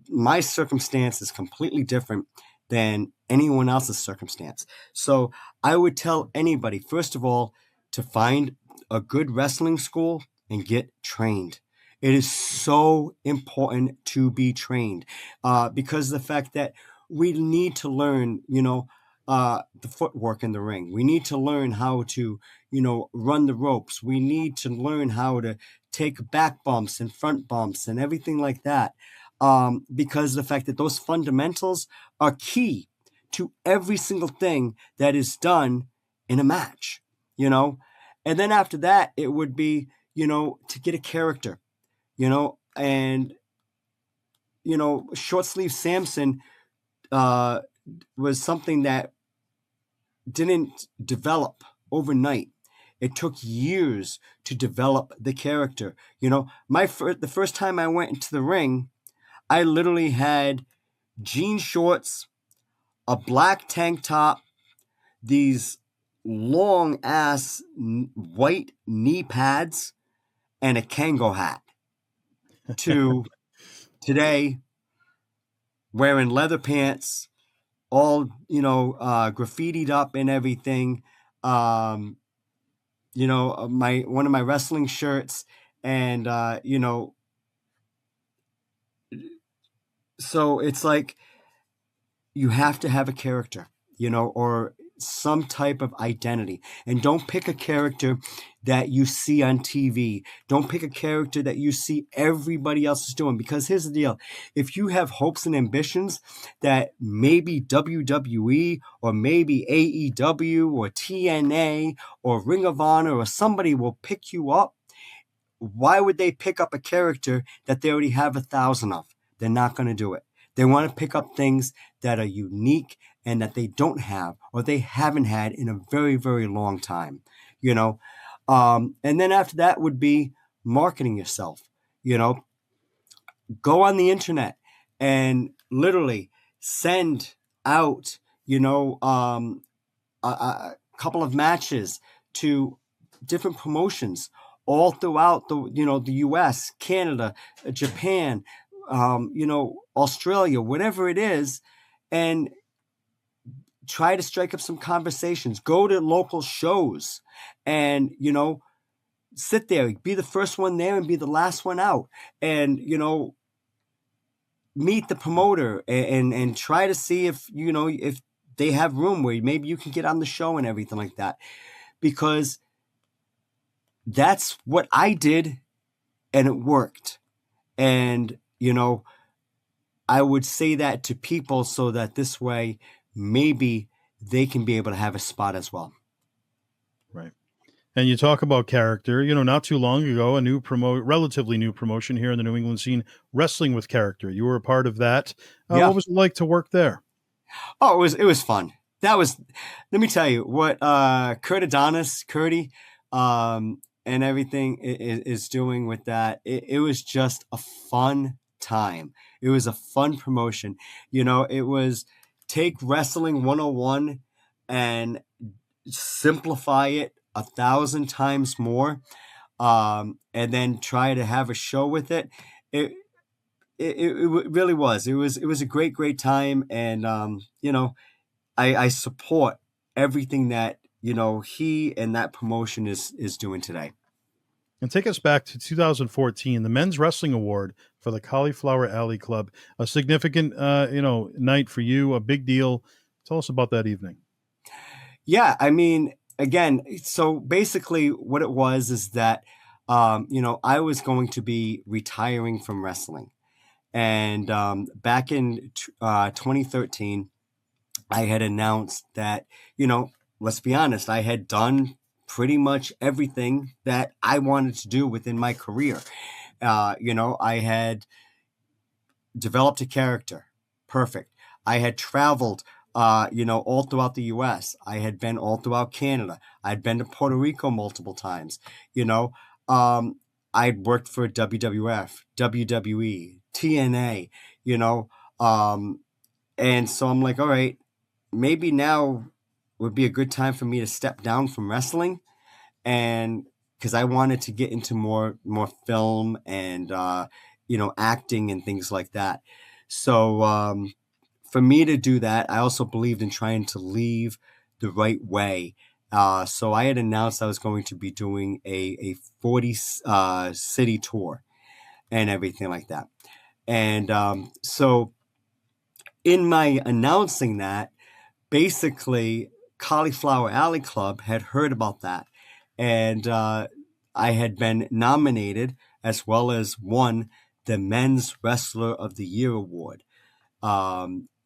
my circumstance is completely different than anyone else's circumstance. So I would tell anybody, first of all, to find a good wrestling school and get trained. It is so important to be trained, because of the fact that we need to learn, the footwork in the ring. We need to learn how to, run the ropes. We need to learn how to take back bumps and front bumps and everything like that, because of the fact that those fundamentals are key to every single thing that is done in a match, And then after that, it would be, to get a character. And short sleeve Sampson was something that didn't develop overnight. It took years to develop the character. The first time I went into the ring, I literally had jean shorts, a black tank top, these long ass white knee pads and a Kango hat to today wearing leather pants, all, graffitied up and everything. Um, my one of my wrestling shirts, and so it's like you have to have a character, or some type of identity. And don't pick a character that you see on TV. Don't pick a character that you see everybody else is doing. Because here's the deal. If you have hopes and ambitions that maybe WWE or maybe AEW or TNA or Ring of Honor or somebody will pick you up, why would they pick up a character that they already have 1,000 of? They're not going to do it. They want to pick up things that are unique and that they don't have or they haven't had in a very, very long time, And then after that would be marketing yourself, Go on the internet and literally send out, a couple of matches to different promotions all throughout the US, Canada, Japan, Australia, whatever it is, and try to strike up some conversations. Go to local shows and, sit there, be the first one there and be the last one out. And, meet the promoter and try to see if they have room where maybe you can get on the show and everything like that. Because that's what I did and it worked. And, I would say that to people so that this way, maybe they can be able to have a spot as well. Right. And you talk about character, not too long ago, relatively new promotion here in the New England scene, Wrestling with Character. You were a part of that. Yeah. What was it like to work there? Oh, it was fun. Let me tell you what, Curdy, and everything is doing with that. It was just a fun time. It was a fun promotion. It was take Wrestling 101 and simplify it 1,000 times more, and then try to have a show with it. It really was. It was a great time, and I support everything that he and that promotion is doing today. And take us back to 2014, the Men's Wrestling Award for the Cauliflower Alley Club, a significant night for you, a big deal. Tell us about that evening. Yeah, I mean, again, so basically what it was is that I was going to be retiring from wrestling, and back in 2013. I had announced that, let's be honest, I had done pretty much everything that I wanted to do within my career. I had developed a character. Perfect. I had traveled, all throughout the US. I had been all throughout Canada. I'd been to Puerto Rico multiple times. I'd worked for WWF, WWE, TNA, and so I'm like, all right, maybe now would be a good time for me to step down from wrestling, and because I wanted to get into more film and acting and things like that. So for me to do that, I also believed in trying to leave the right way. So I had announced I was going to be doing a 40 city tour and everything like that. And so in my announcing that, basically Cauliflower Alley Club had heard about that. And I had been nominated as well as won the Men's Wrestler of the Year award.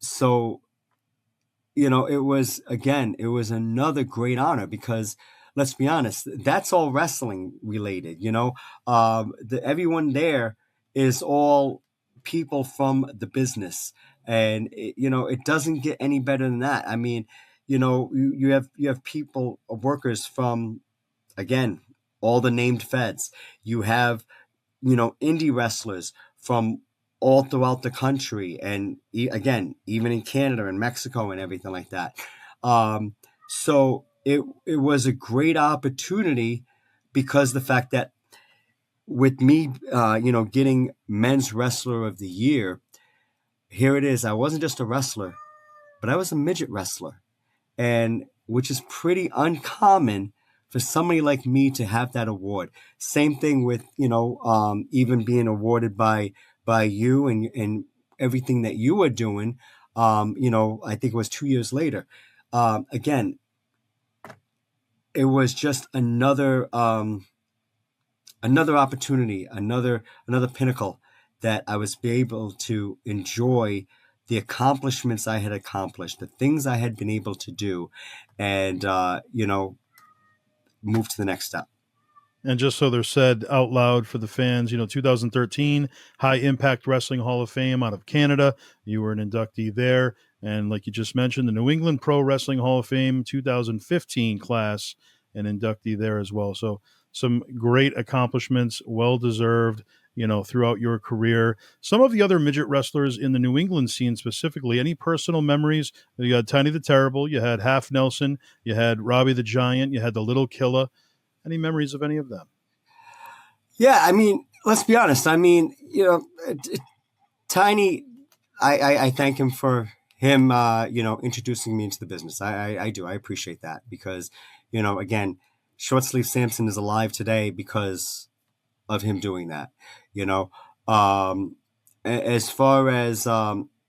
So, it was another great honor because let's be honest, that's all wrestling related. Everyone there is all people from the business. And, it doesn't get any better than that. I mean, you have people, workers from, again, all the named feds. You have, indie wrestlers from all throughout the country. And again, even in Canada and Mexico and everything like that. So it was a great opportunity because the fact that with me, getting men's wrestler of the year, here it is. I wasn't just a wrestler, but I was a midget wrestler, and which is pretty uncommon for somebody like me to have that award. Same thing with even being awarded by you and everything that you were doing. I think it was 2 years later. Again, it was just another opportunity, another pinnacle that I was able to enjoy the accomplishments I had accomplished, the things I had been able to do, and move to the next step. And just so they're said out loud for the fans, 2013 High Impact Wrestling Hall of Fame out of Canada. You were an inductee there. And like you just mentioned, the New England Pro Wrestling Hall of Fame 2015 class, an inductee there as well. So some great accomplishments, well deserved, throughout your career. Some of the other midget wrestlers in the New England scene specifically, any personal memories? You had Tiny the Terrible, you had Half Nelson, you had Robbie the Giant, you had the Little Killer. Any memories of any of them? Yeah, I mean, let's be honest. I mean, Tiny, I thank him for him, introducing me into the business. I do. I appreciate that because, again, Short Sleeve Sampson is alive today because of him doing that. As far as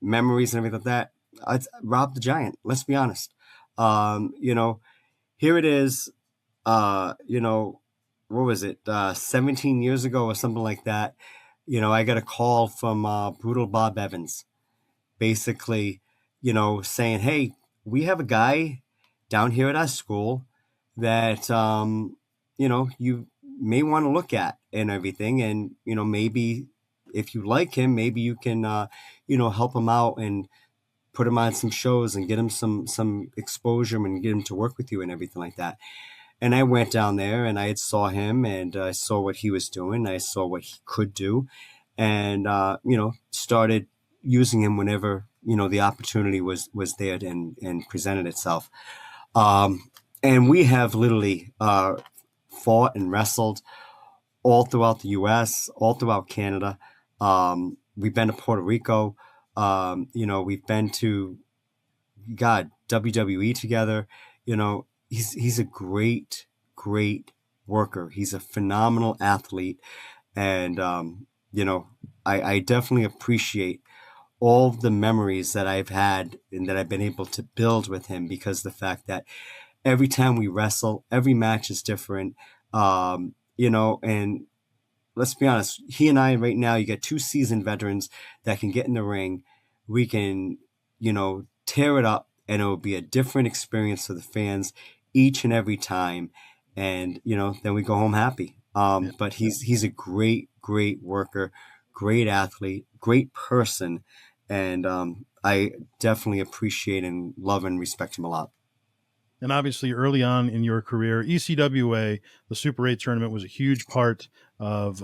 memories and everything like that, it's Rob the Giant. Let's be honest. Here it is. What was it? 17 years ago or something like that. I got a call from Brutal Bob Evans, basically, saying, "Hey, we have a guy down here at our school that you may want to look at and everything, and maybe if you like him, maybe you can help him out and put him on some shows and get him some exposure and get him to work with you and everything like that." And I went down there and I saw him and I saw what he was doing. I saw what he could do, and started using him whenever the opportunity was there and presented itself. And we have literally fought and wrestled all throughout the U.S., all throughout Canada. We've been to Puerto Rico. We've been to WWE together. He's a great worker. He's a phenomenal athlete, and I definitely appreciate all the memories that I've had and that I've been able to build with him, because the fact that every time we wrestle, every match is different. And let's be honest, he and I right now, you get two seasoned veterans that can get in the ring. We can, tear it up, and it will be a different experience for the fans each and every time. And, then we go home happy. But he's a great worker, great athlete, great person. And I definitely appreciate and love and respect him a lot. And obviously, early on in your career, ECWA, the Super 8 tournament, was a huge part of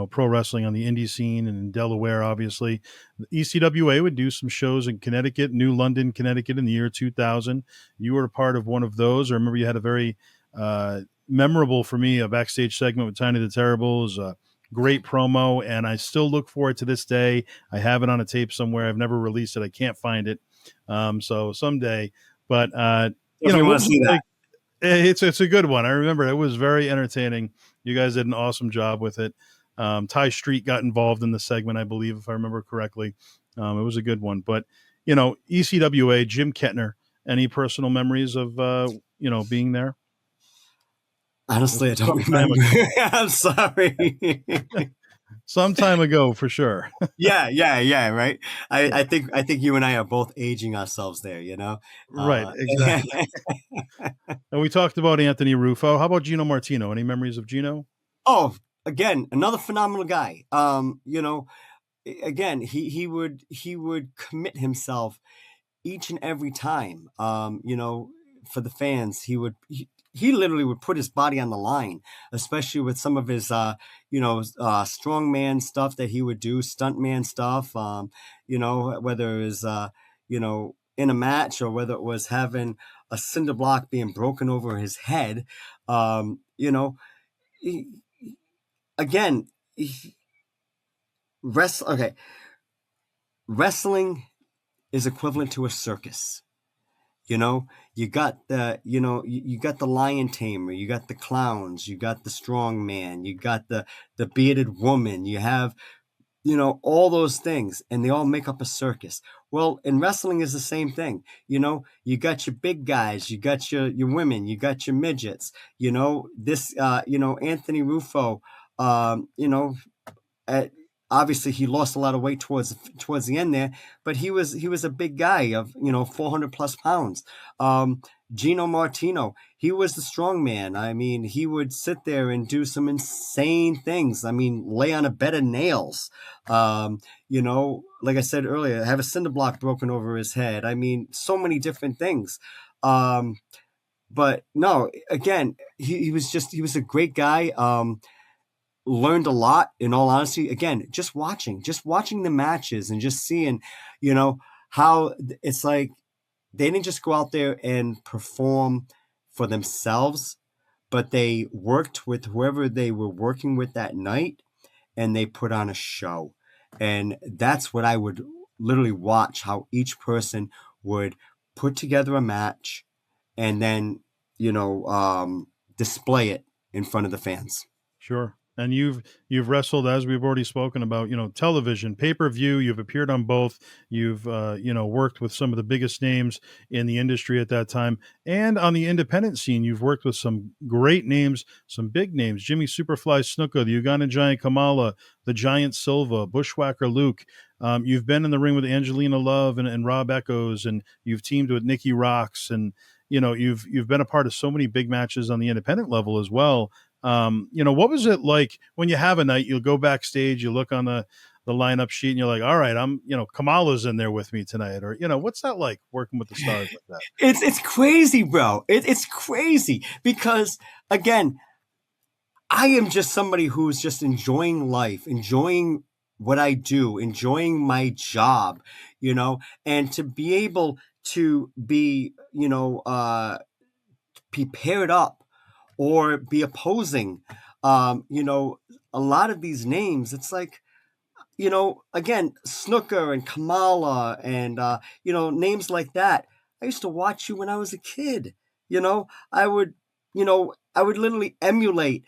pro wrestling on the indie scene and in Delaware. Obviously, the ECWA would do some shows in Connecticut, New London, Connecticut, in the year 2000. You were a part of one of those. I remember you had a very memorable, for me, a backstage segment with Tiny the Terrible. It was a great promo, and I still look for it to this day. I have it on a tape somewhere. I've never released it. I can't find it. So someday, but Want to see that. It's a good one. I remember it was very entertaining. You guys did an awesome job with it. Ty Street got involved in the segment, I believe, if I remember correctly. It was a good one. But, ECWA, Jim Kettner, any personal memories of, being there? Honestly, I don't remember. I'm sorry. Some time ago, for sure. Yeah. Right. I think you and I are both aging ourselves there. Right. Exactly. And we talked about Anthony Rufo. How about Gino Martino? Any memories of Gino? Oh, again, another phenomenal guy. Again, he would commit himself each and every time. For the fans, he literally would put his body on the line, especially with some of his, strongman stuff that he would do, stuntman stuff, whether it was, in a match or whether it was having a cinder block being broken over his head, you know, he, again, okay, wrestling is equivalent to a circus. You know, you got the, you got the lion tamer, you got the clowns, you got the strong man, you got the bearded woman, you have, all those things, and they all make up a circus. Well, in wrestling is the same thing. You got your big guys, you got your women, you got your midgets, Anthony Ruffo, at, obviously he lost a lot of weight towards the end there, but he was a big guy of 400 plus pounds. Gino Martino, he was the strong man. I mean, he would sit there and do some insane things. I mean, lay on a bed of nails. Like I said earlier, have a cinder block broken over his head. I mean, so many different things. But no, again, he was a great guy. Learned a lot, in all honesty. Again, just watching the matches and just seeing, how it's like they didn't just go out there and perform for themselves, but they worked with whoever they were working with that night, and they put on a show. And that's what I would literally watch, how each person would put together a match and then, display it in front of the fans. Sure. And you've wrestled, as we've already spoken about, television, pay-per-view. You've appeared on both. You've worked with some of the biggest names in the industry at that time, and on the independent scene, you've worked with some great names, some big names: Jimmy Superfly Snuka, the Ugandan Giant Kamala, the Giant Silva, Bushwhacker Luke. You've been in the ring with Angelina Love and Rob Echoes, and you've teamed with Nikki Rocks, and you've been a part of so many big matches on the independent level as well. What was it like when you have a night, you'll go backstage, you look on the lineup sheet and you're like, all right, Kamala's in there with me tonight. Or, what's that like working with the stars like that? It's crazy, bro. It's crazy because, again, I am just somebody who's just enjoying life, enjoying what I do, enjoying my job, and to be able to be, be paired up or be opposing, a lot of these names. It's like, again, Snooker and Kamala and, names like that. I used to watch you when I was a kid. I would literally emulate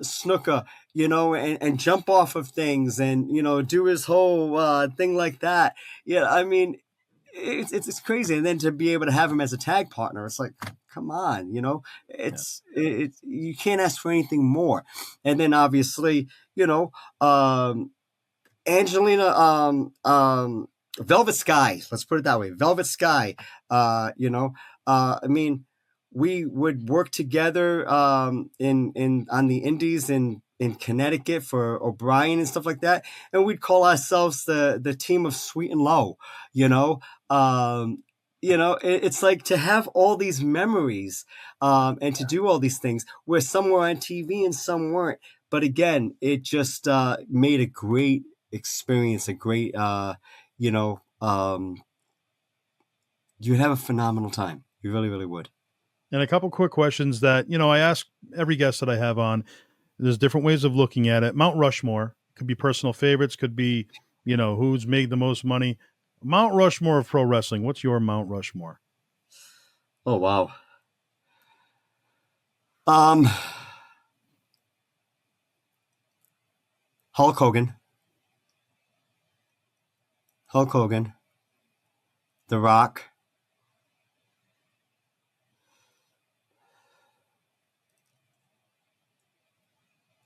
Snooker, and jump off of things and, do his whole thing like that. Yeah, I mean, it's crazy. And then to be able to have him as a tag partner, it's like, come on, it's you can't ask for anything more. And then obviously, Angelina, Velvet Sky, let's put it that way, Velvet Sky. I mean, we would work together in on the indies in Connecticut for O'Brien and stuff like that, and we'd call ourselves the team of Sweet and Low. It's like to have all these memories and to do all these things where some were on TV and some weren't. But again, it just made a great experience, a great, you'd have a phenomenal time. You really, really would. And a couple quick questions that, I ask every guest that I have on. There's different ways of looking at it. Mount Rushmore could be personal favorites, could be, who's made the most money. Mount Rushmore of pro wrestling. What's your Mount Rushmore? Oh, wow. Hulk Hogan, The Rock,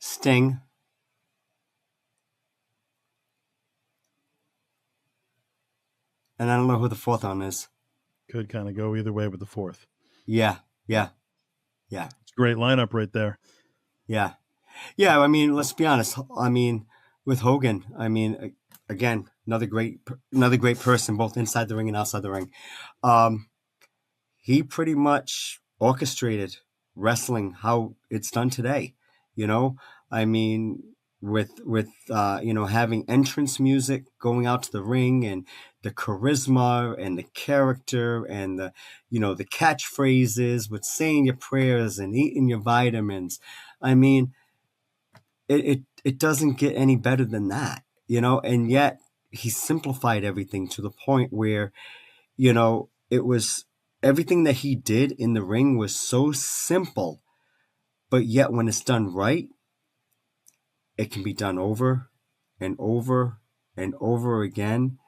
Sting, and I don't know who the fourth one is. Could kind of go either way with the fourth. Yeah. It's a great lineup right there. Yeah. I mean, let's be honest. I mean, with Hogan, I mean, again, another great person, both inside the ring and outside the ring. He pretty much orchestrated wrestling how it's done today. I mean, with having entrance music going out to the ring and the charisma and the character and the catchphrases with saying your prayers and eating your vitamins. I mean, it doesn't get any better than that, and yet he simplified everything to the point where, it was everything that he did in the ring was so simple, but yet when it's done right, it can be done over and over and over again,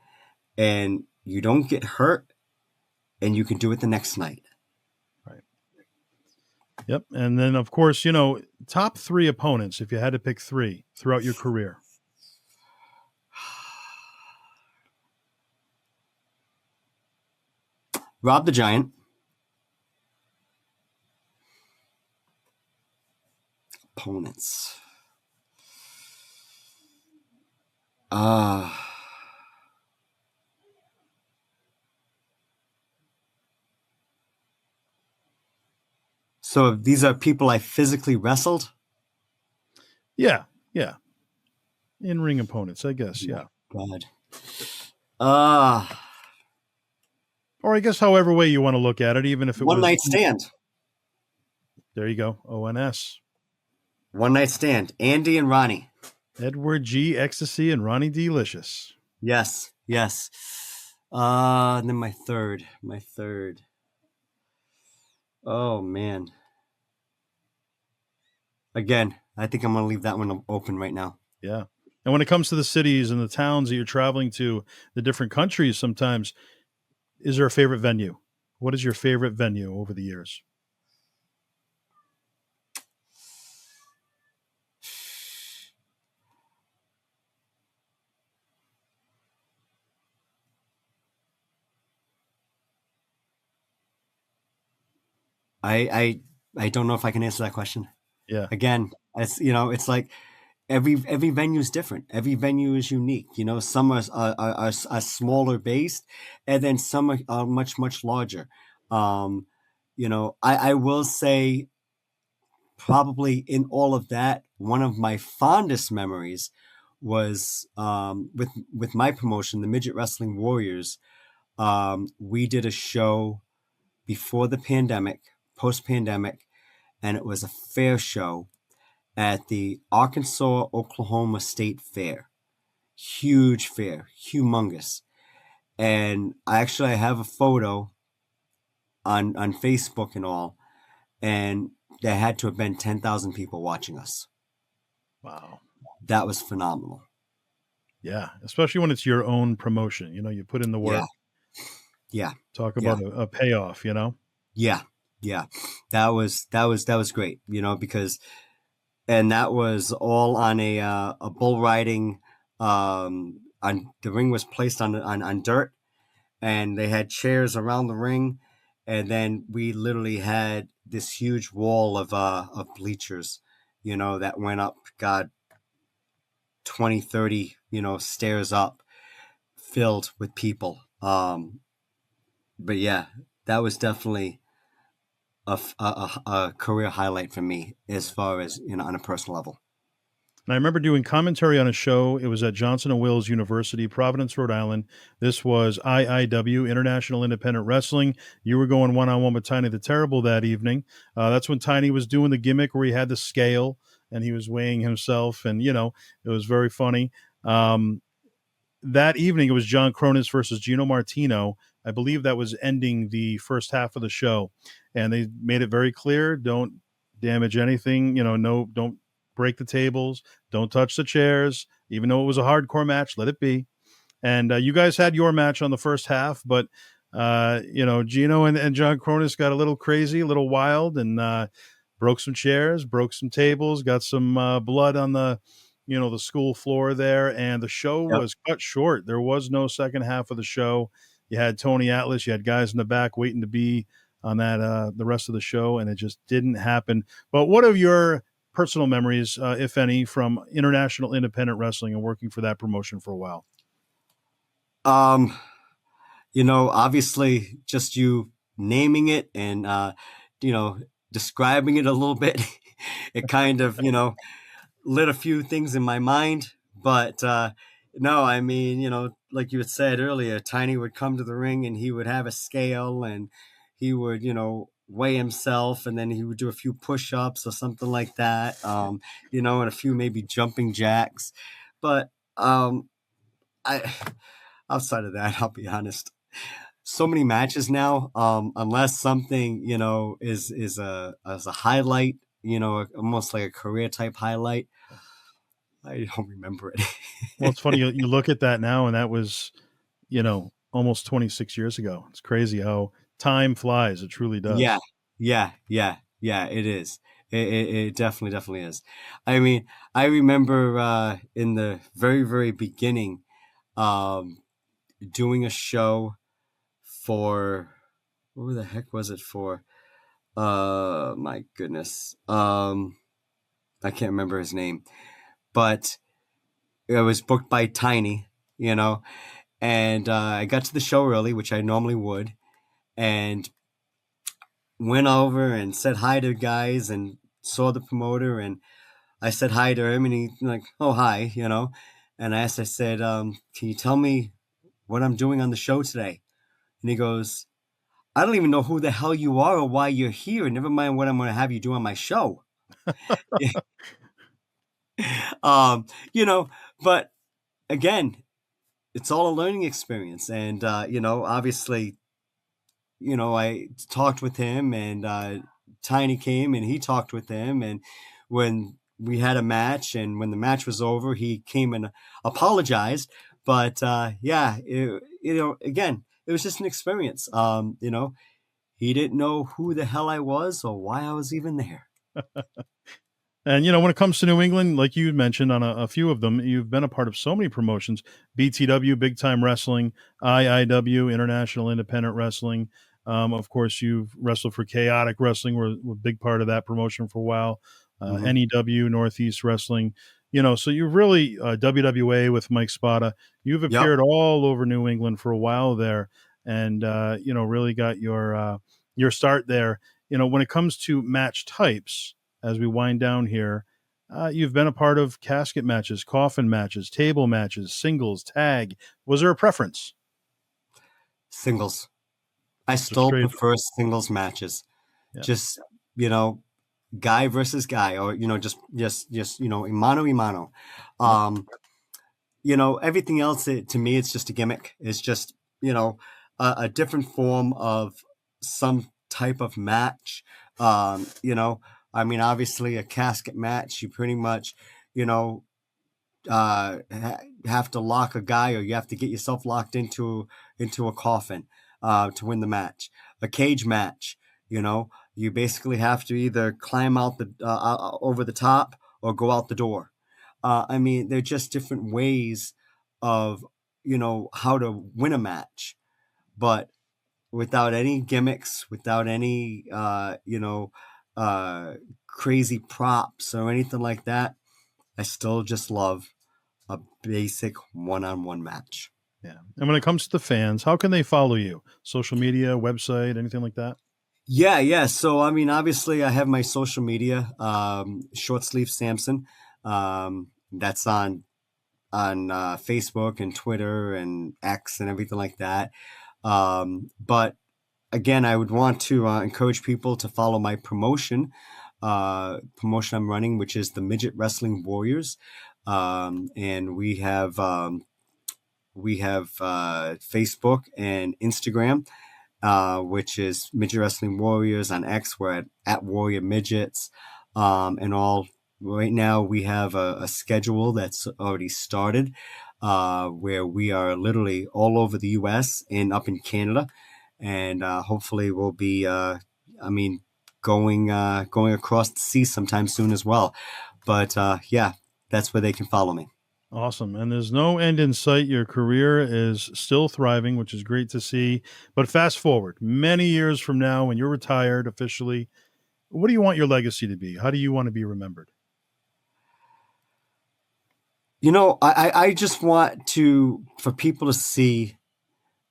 and you don't get hurt, and you can do it the next night. Right. Yep. And then, of course, top 3 opponents, if you had to pick 3 throughout your career. Rob the Giant. Opponents. So these are people I physically wrestled? Yeah. Yeah. In-ring opponents, I guess. Yeah. God. Or I guess however way you want to look at it, even if it One was Night Stand. There you go. ONS. One Night Stand. Andy and Ronnie. Edward G. Ecstasy and Ronnie Delicious. Yes. And then my third. Oh, man. Again, I think I'm going to leave that one open right now. Yeah. And when it comes to the cities and the towns that you're traveling to, the different countries sometimes, is there a favorite venue? What is your favorite venue over the years? I don't know if I can answer that question. Yeah. Again, it's like every venue is different. Every venue is unique. Some are smaller based, and then some are much larger. I will say, probably in all of that, one of my fondest memories was with my promotion, the Midget Wrestling Warriors. We did a show before the pandemic, post-pandemic, and it was a fair show at the Arkansas-Oklahoma State Fair. Huge fair, humongous. And I have a photo on Facebook and all, and there had to have been 10,000 people watching us. Wow. That was phenomenal. Yeah, especially when it's your own promotion. You put in the work. Yeah. Talk about a payoff, Yeah. That was great, because, and that was all on a bull riding. On the ring was placed on dirt, and they had chairs around the ring, and then we literally had this huge wall of bleachers, that went up, God, 20, 30, stairs up, filled with people. But yeah, that was definitely a career highlight for me, as far as, on a personal level. And I remember doing commentary on a show. It was at Johnson & Wales University, Providence, Rhode Island. This was IIW, International Independent Wrestling. You were going one-on-one with Tiny the Terrible that evening. That's when Tiny was doing the gimmick where he had the scale and he was weighing himself, and, it was very funny. That evening, it was John Cronus versus Gino Martino. I believe that was ending the first half of the show. And they made it very clear, don't damage anything, don't break the tables, don't touch the chairs. Even though it was a hardcore match, let it be. And you guys had your match on the first half, but Gino and John Cronus got a little crazy, a little wild, and broke some chairs, broke some tables, got some blood on the school floor there, and the show was cut short. There was no second half of the show. You had Tony Atlas, you had guys in the back waiting to be on that the rest of the show, and it just didn't happen. But what are your personal memories, if any, from International Independent Wrestling and working for that promotion for a while? Obviously just you naming it and, describing it a little bit, it kind of, lit a few things in my mind. But, No, I mean, like you had said earlier, Tiny would come to the ring and he would have a scale and he would, weigh himself and then he would do a few push ups or something like that, and a few maybe jumping jacks. But I, outside of that, I'll be honest, so many matches now, unless something, is a highlight, almost like a career type highlight, I don't remember it. Well, it's funny you look at that now, and that was almost 26 years ago. It's crazy how time flies. It truly Yeah, does. yeah. It is. It definitely is. I mean, I remember in the very very beginning, um, doing a show for what the heck was it for? My goodness. I can't remember his name, but it was booked by Tiny, you know, and I got to the show early, which I normally would, and went over and said hi to guys and saw the promoter and I said hi to him and he like, oh hi, and I said, can you tell me what I'm doing on the show today? And he goes, I don't even know who the hell you are or why you're here. Never mind what I'm going to have you do on my show. um, you know, but again, it's all a learning experience, and obviously, I talked with him, and Tiny came and he talked with him, and when we had a match, and when the match was over, he came and apologized. But yeah, again, it was just an experience. He didn't know who the hell I was or why I was even there. And when it comes to New England, like you mentioned on a few of them, you've been a part of so many promotions: BTW, Big Time Wrestling; IIW, International Independent Wrestling. Of course, you've wrestled for Chaotic Wrestling, were a big part of that promotion for a while. Hmm. NEW, Northeast Wrestling. So you've really WWA with Mike Spada. You've Yep. appeared all over New England for a while there, and really got your start there. When it comes to match types, as we wind down here, you've been a part of casket matches, coffin matches, table matches, singles, tag. Was there a preference? Singles. I So still straight, prefer singles matches. yeah. Just, you know, guy versus guy, or just mano a mano. Yep. Um, everything else, to me, it's just a gimmick. It's just a different form of some type of match. I mean, obviously, a casket match, you pretty much, you know, have to lock a guy, or you have to get yourself locked into a coffin to win the match. A cage match, you basically have to either climb out the over the top or go out the door. I mean, they're just different ways of how to win a match, but without any gimmicks, without any uh, crazy props or anything like that. I still just love a basic one-on-one match. Yeah. And when it comes to the fans, how can they follow you? Social media, website, anything like that? Yeah. So I mean, obviously, I have my social media, short sleeve Sampson. That's on Facebook and Twitter and X and everything like that. But again, I would want to encourage people to follow my promotion I'm running, which is the Midget Wrestling Warriors, and we have Facebook and Instagram, which is Midget Wrestling Warriors. On X, we're at Warrior Midgets, and all. Right now, we have a schedule that's already started, where we are literally all over the U.S. and up in Canada, and hopefully we'll be, I mean, going across the sea sometime soon as well. But yeah, that's where they can follow me. Awesome. And there's no end in sight. Your career is still thriving, which is great to see. But fast forward many years from now, when you're retired officially, what do you want your legacy to be? How do you want to be remembered? I just want for people to see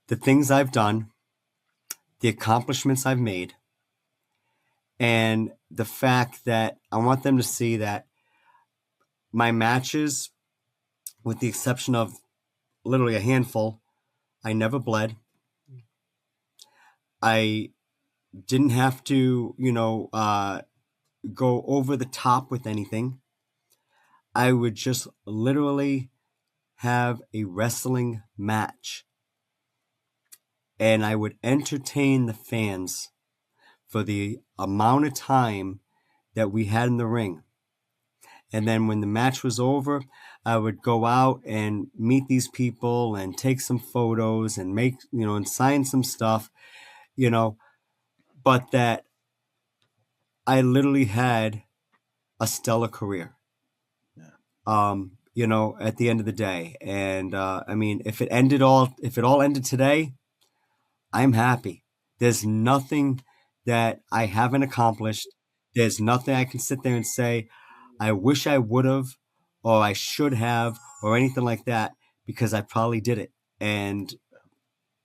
the things I've done, the accomplishments I've made, and the fact that I want them to see that my matches, with the exception of literally a handful. I never bled. I didn't have to, go over the top with anything. I would just literally have a wrestling match, and I would entertain the fans for the amount of time that we had in the ring. And then when the match was over, I would go out and meet these people and take some photos and make, and sign some stuff, but that I literally had a stellar career. At the end of the day. And I mean, if it all ended today, I'm happy. There's nothing that I haven't accomplished. There's nothing I can sit there and say, I wish I would have, or I should have, or anything like that, because I probably did it. And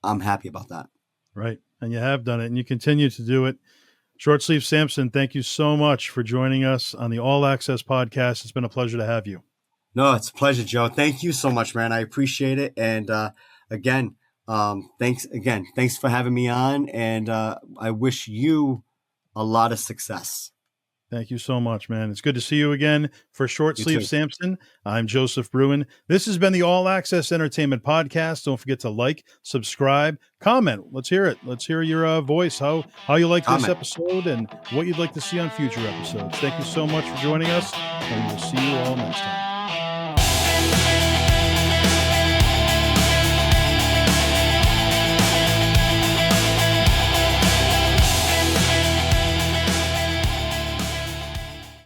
I'm happy about that. Right. And you have done it, and you continue to do it. Short Sleeve Sampson, thank you so much for joining us on the All Axxess podcast. It's been a pleasure to have you. No, it's a pleasure, Joe. Thank you so much, man. I appreciate it. And again, thanks for having me on. And I wish you a lot of success. Thank you so much, man. It's good to see you again. For Short You Sleeve too. Sampson, I'm Joseph Bruen. This has been the All Axxess Entertainment Podcast. Don't forget to like, subscribe, comment. Let's hear it. Let's hear your voice, how you like this episode and what you'd like to see on future episodes. Thank you so much for joining us, and we will see you all next time.